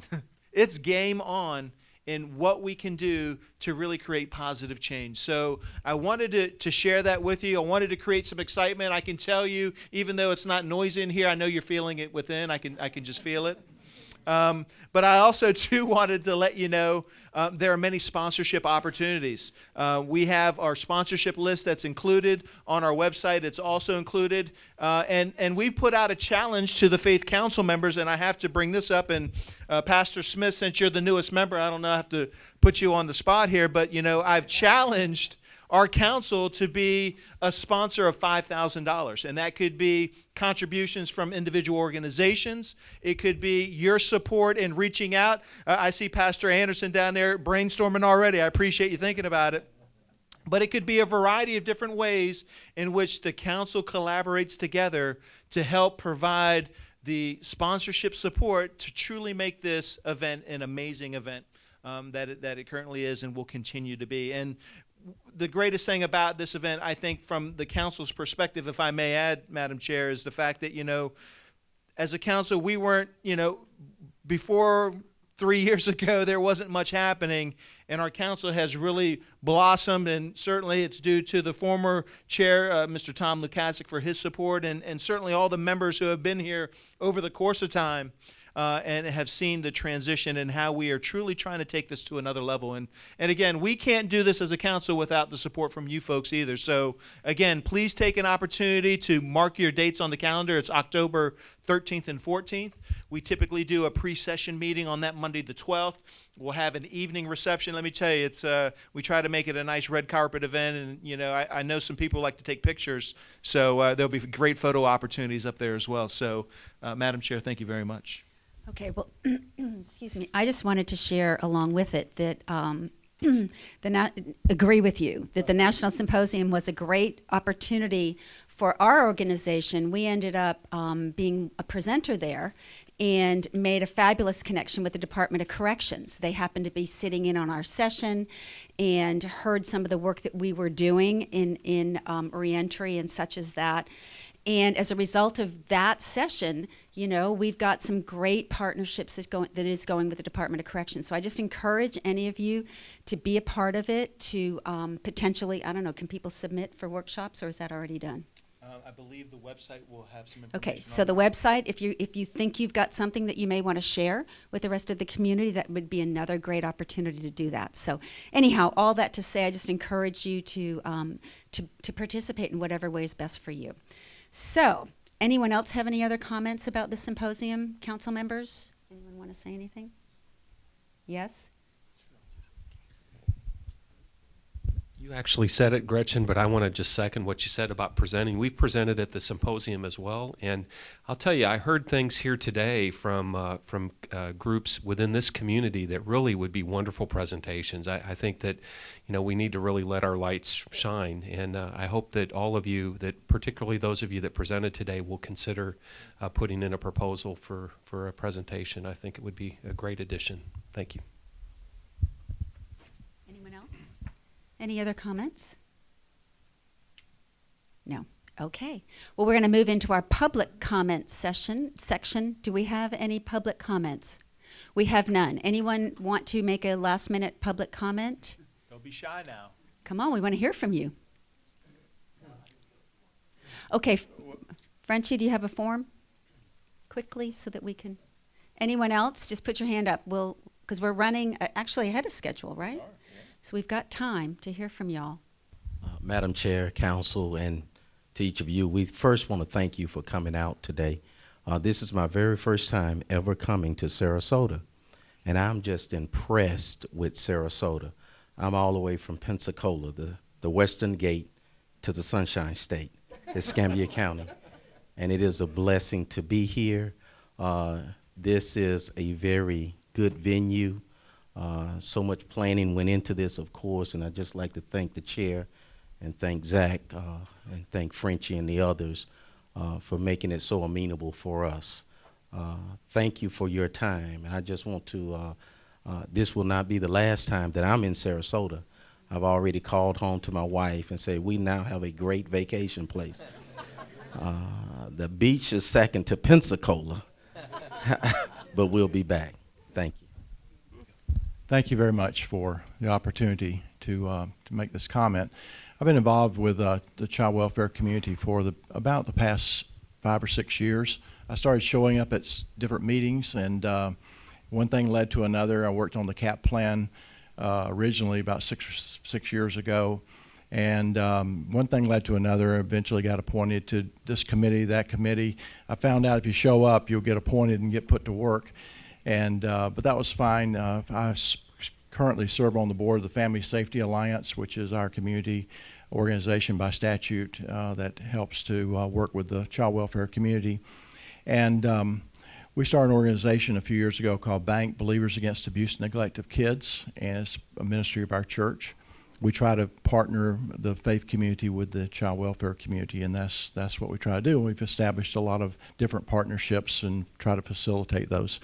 It's game on in what we can do to really create positive change. So I wanted to share that with you. I wanted to create some excitement. I can tell you, even though it's not noisy in here, I know you're feeling it within. I can just feel it. But I also too wanted to let you know there are many sponsorship opportunities. We have our sponsorship list that's included on our website. It's also included, and we've put out a challenge to the Faith Council members. And I have to bring this up. And Pastor Smith, since you're the newest member, I don't know, I have to put you on the spot here, but I've challenged our council to be a sponsor of $5,000, and that could be contributions from individual organizations. It could be your support in reaching out. I see Pastor Anderson down there brainstorming already. I appreciate you thinking about it. But it could be a variety of different ways in which the council collaborates together to help provide the sponsorship support to truly make this event an amazing event that it currently is and will continue to be. And the greatest thing about this event, I think, from the council's perspective, if I may add, Madam Chair, is the fact that, as a council, we weren't, before 3 years ago, there wasn't much happening, and our council has really blossomed, and certainly it's due to the former chair, Mr. Tom Lukasik, for his support, and certainly all the members who have been here over the course of time. And have seen the transition and how we are truly trying to take this to another level. And again, we can't do this as a council without the support from you folks either. So again, please take an opportunity to mark your dates on the calendar. It's October 13th and 14th. We typically do a pre-session meeting on that Monday the 12th. We'll have an evening reception. Let me tell you, we try to make it a nice red carpet event, and I know some people like to take pictures, so there'll be great photo opportunities up there as well. So, Madam Chair, thank you very much. Okay, well, excuse me. I just wanted to share along with it that agree with you that the National Symposium was a great opportunity for our organization. We ended up being a presenter there and made a fabulous connection with the Department of Corrections. They happened to be sitting in on our session and heard some of the work that we were doing in reentry and such as that. And as a result of that session, we've got some great partnerships that is going with the Department of Corrections. So I just encourage any of you to be a part of it, to potentially, I don't know, can people submit for workshops, or is that already done? I believe the website will have some information. Okay, so the website, if you think you've got something that you may want to share with the rest of the community, that would be another great opportunity to do that. So anyhow, all that to say, I just encourage you to participate in whatever way is best for you. So, anyone else have any other comments about the symposium, council members? Anyone want to say anything? Yes? You actually said it, Gretchen, but I want to just second what you said about presenting. We've presented at the symposium as well, and I'll tell you, I heard things here today from groups within this community that really would be wonderful presentations. I think that we need to really let our lights shine, and I hope that all of you, that particularly those of you that presented today, will consider putting in a proposal for a presentation. I think it would be a great addition. Thank you. Anyone else? Any other comments? No. Okay. Well, we're going to move into our public comment section. Do we have any public comments? We have none. Anyone want to make a last-minute public comment? Don't be shy now. Come on, we want to hear from you. Okay, Frenchie, do you have a form? Quickly, so that we can. Anyone else? Just put your hand up. Because we're running actually ahead of schedule, right? So we've got time to hear from y'all. Madam Chair, Council, and to each of you, we first want to thank you for coming out today. This is my very first time ever coming to Sarasota, and I'm just impressed with Sarasota. I'm all the way from Pensacola, the western gate to the Sunshine State, Escambia County, and it is a blessing to be here. This is a very good venue. So much planning went into this, of course, and I'd just like to thank the chair and thank Zach and thank Frenchie and the others for making it so amenable for us. Thank you for your time, and I just want to, this will not be the last time that I'm in Sarasota. I've already called home to my wife and said, we now have a great vacation place. The beach is second to Pensacola, but we'll be back. Thank you. Thank you very much for the opportunity to make this comment. I've been involved with the child welfare community for about the past 5 or 6 years. I started showing up at different meetings, and one thing led to another. I worked on the CAP plan originally about six years ago, and one thing led to another. Eventually got appointed to this committee, that committee. I found out if you show up, you'll get appointed and get put to work, and but that was fine. I currently serve on the board of the Family Safety Alliance, which is our community organization by statute that helps to work with the child welfare community. And we started an organization a few years ago called Bank Believers Against Abuse and Neglect of Kids, and it's a ministry of our church. We try to partner the faith community with the child welfare community, and that's what we try to do. And we've established a lot of different partnerships and try to facilitate those.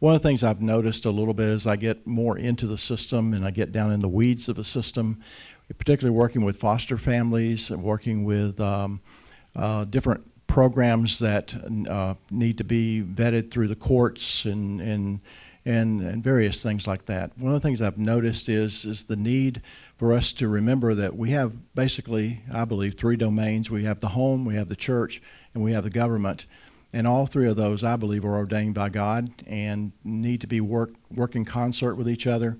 One of the things I've noticed a little bit as I get more into the system and I get down in the weeds of the system, particularly working with foster families and working with different programs that need to be vetted through the courts and various things like that. One of the things I've noticed is the need for us to remember that we have basically, I believe, three domains. We have the home, we have the church, and we have the government. And all three of those, I believe, are ordained by God and need to be work in concert with each other.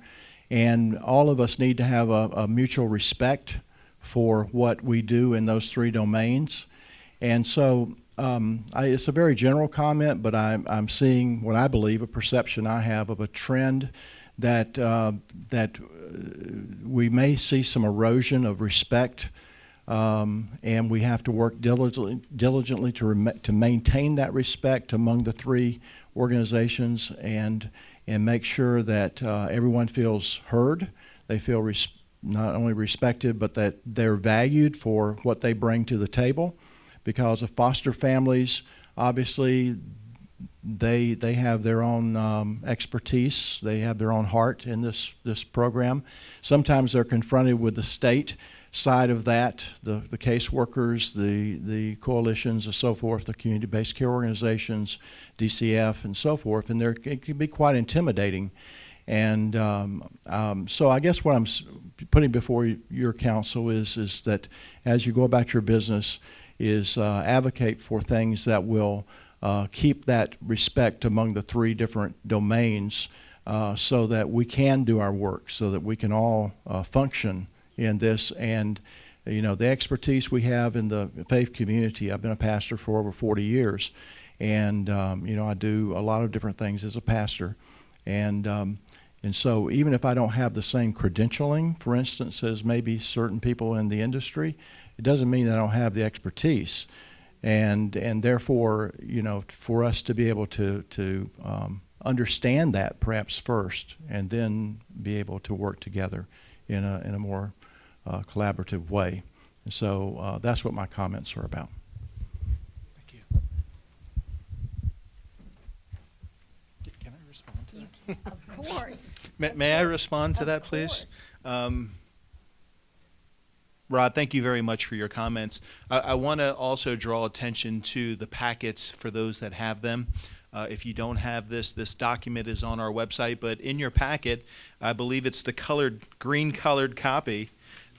And all of us need to have a mutual respect for what we do in those three domains. And so it's a very general comment, but I'm seeing what I believe, a perception I have of a trend that we may see some erosion of respect, and we have to work diligently to maintain that respect among the three organizations and make sure that everyone feels heard, they feel not only respected, but that they're valued for what they bring to the table. Because of foster families, obviously, they have their own expertise, they have their own heart in this program. Sometimes they're confronted with the state side of that, the caseworkers, the coalitions and so forth, the community-based care organizations, DCF and so forth, and it can be quite intimidating. And so I guess what I'm putting before your council is that as you go about your business, is advocate for things that will keep that respect among the three different domains so that we can do our work, so that we can all function in this. And you know, the expertise we have in the faith community, I've been a pastor for over 40 years, and you know, I do a lot of different things as a pastor. And so even if I don't have the same credentialing, for instance, as maybe certain people in the industry, it doesn't mean that I don't have the expertise, and therefore, you know, for us to be able to understand that perhaps first, and then be able to work together in a more collaborative way. And so that's what my comments are about. Thank you. Can I respond to that? Of course. May I respond to that, please? Rod, thank you very much for your comments. I want to also draw attention to the packets for those that have them. If you don't have this document is on our website, but in your packet, I believe it's the green colored copy,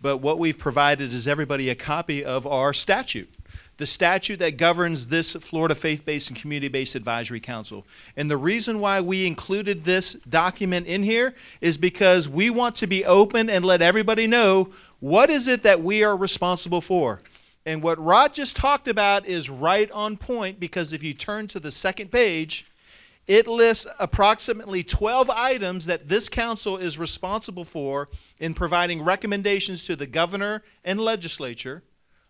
but what we've provided is everybody a copy of our statute, the statute that governs this Florida Faith-Based and Community-Based Advisory Council. And the reason why we included this document in here is because we want to be open and let everybody know what is it that we are responsible for. And what Rod just talked about is right on point, because if you turn to the second page, it lists approximately 12 items that this council is responsible for in providing recommendations to the governor and legislature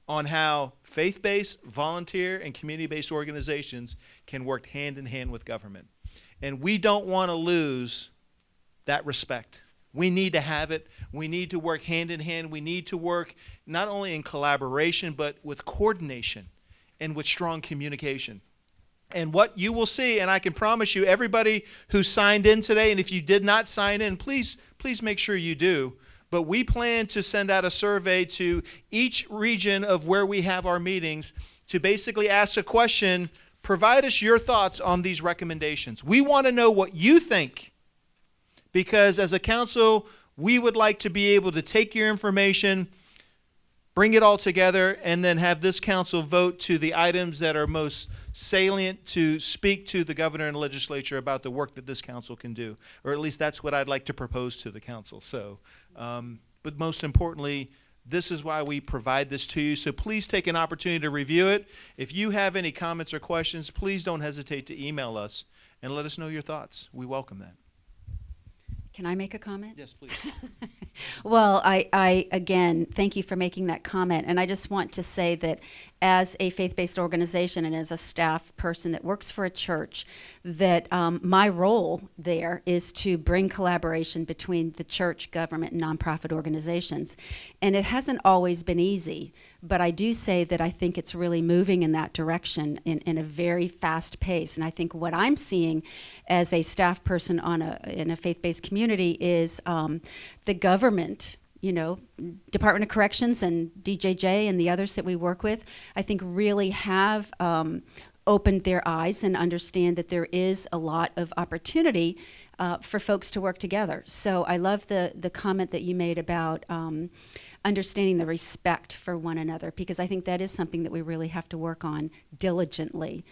on how faith-based, volunteer, and community-based organizations can work hand in hand with government. And we don't want to lose that respect. We need to have it. We need to work hand in hand. We need to work not only in collaboration, but with coordination and with strong communication. And what you will see, and I can promise you, everybody who signed in today, and if you did not sign in, please make sure you do. But we plan to send out a survey to each region of where we have our meetings to basically ask a question, provide us your thoughts on these recommendations. We want to know what you think, because as a council, we would like to be able to take your information, bring it all together, and then have this council vote to the items that are most salient to speak to the governor and legislature about the work that this council can do. Or at least that's what I'd like to propose to the council. So, but most importantly, this is why we provide this to you. So please take an opportunity to review it. If you have any comments or questions, please don't hesitate to email us and let us know your thoughts. We welcome that. Can I make a comment? Yes, please. Well, I again, thank you for making that comment. And I just want to say that as a faith-based organization and as a staff person that works for a church, that my role there is to bring collaboration between the church, government, and nonprofit organizations. And it hasn't always been easy, but I do say that I think it's really moving in that direction in a very fast pace. And I think what I'm seeing as a staff person in a faith-based community is the government, you know, Department of Corrections and DJJ and the others that we work with, I think really have opened their eyes and understand that there is a lot of opportunity for folks to work together. So I love the comment that you made about understanding the respect for one another, because I think that is something that we really have to work on diligently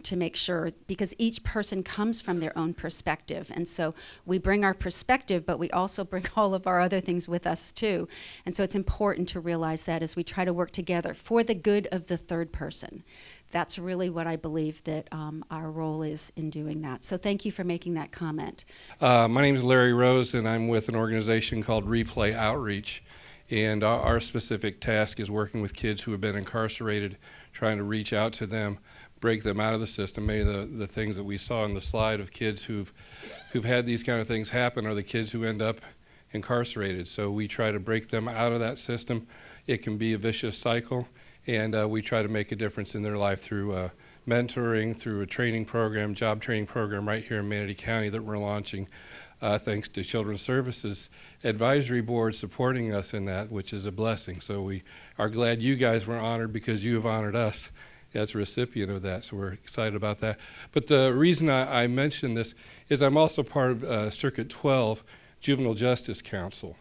to make sure, because each person comes from their own perspective. And so we bring our perspective, but we also bring all of our other things with us too. And so it's important to realize that as we try to work together for the good of the third person. That's really what I believe that our role is in doing that. So thank you for making that comment. My name is Larry Rose, and I'm with an organization called Replay Outreach. And our specific task is working with kids who have been incarcerated, trying to reach out to them, break them out of the system. Many of the things that we saw on the slide of kids who've had these kind of things happen are the kids who end up incarcerated. So we try to break them out of that system. It can be a vicious cycle, and we try to make a difference in their life through mentoring, through a training program, job training program right here in Manatee County that we're launching. Thanks to Children's Services Advisory Board supporting us in that, which is a blessing. So we are glad you guys were honored because you have honored us as a recipient of that. So we're excited about that. But the reason I mention this is I'm also part of Circuit 12 Juvenile Justice Council.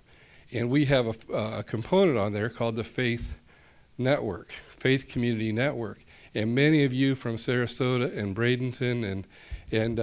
And we have a component on there called the Faith Network, Faith Community Network. And many of you from Sarasota and Bradenton and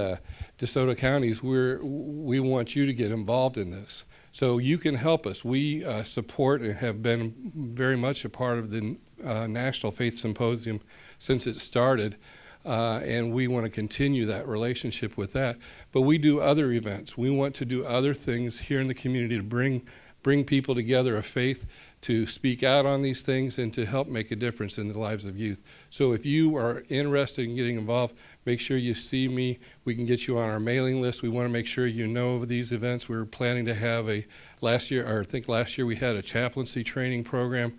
DeSoto counties, we want you to get involved in this. So you can help us. We support and have been very much a part of the National Faith Symposium since it started, and we want to continue that relationship with that. But we do other events. We want to do other things here in the community to bring people together of faith, to speak out on these things and to help make a difference in the lives of youth. So if you are interested in getting involved, make sure you see me. We can get you on our mailing list. We want to make sure you know of these events. We're planning to have last year we had a chaplaincy training program.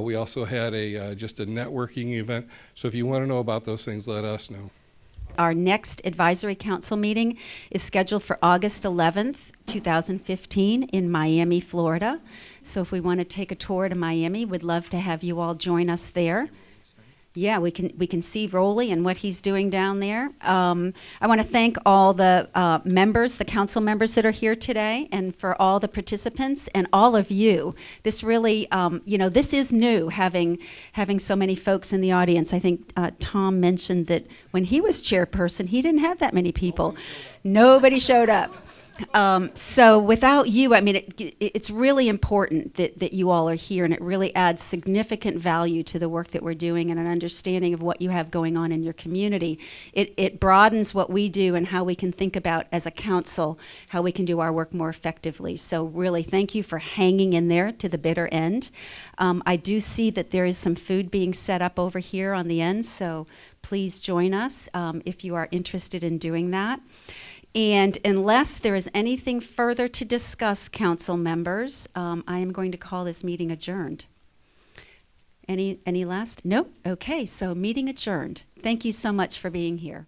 We also had just a networking event. So if you want to know about those things, let us know. Our next advisory council meeting is scheduled for August 11th, 2015 in Miami, Florida. So if we want to take a tour to Miami, we'd love to have you all join us there. Yeah, we can see Rolly and what he's doing down there. I want to thank all the members, the council members that are here today, and for all the participants and all of you. This really, this is new, having so many folks in the audience. I think Tom mentioned that when he was chairperson, he didn't have that many people. Nobody showed up. So without you, I mean, it's really important that you all are here, and it really adds significant value to the work that we're doing and an understanding of what you have going on in your community. It broadens what we do and how we can think about as a council, how we can do our work more effectively. So really, thank you for hanging in there to the bitter end. I do see that there is some food being set up over here on the end, so please join us if you are interested in doing that. And unless there is anything further to discuss, council members, I am going to call this meeting adjourned. Any last? Nope. Okay, so meeting adjourned. Thank you so much for being here.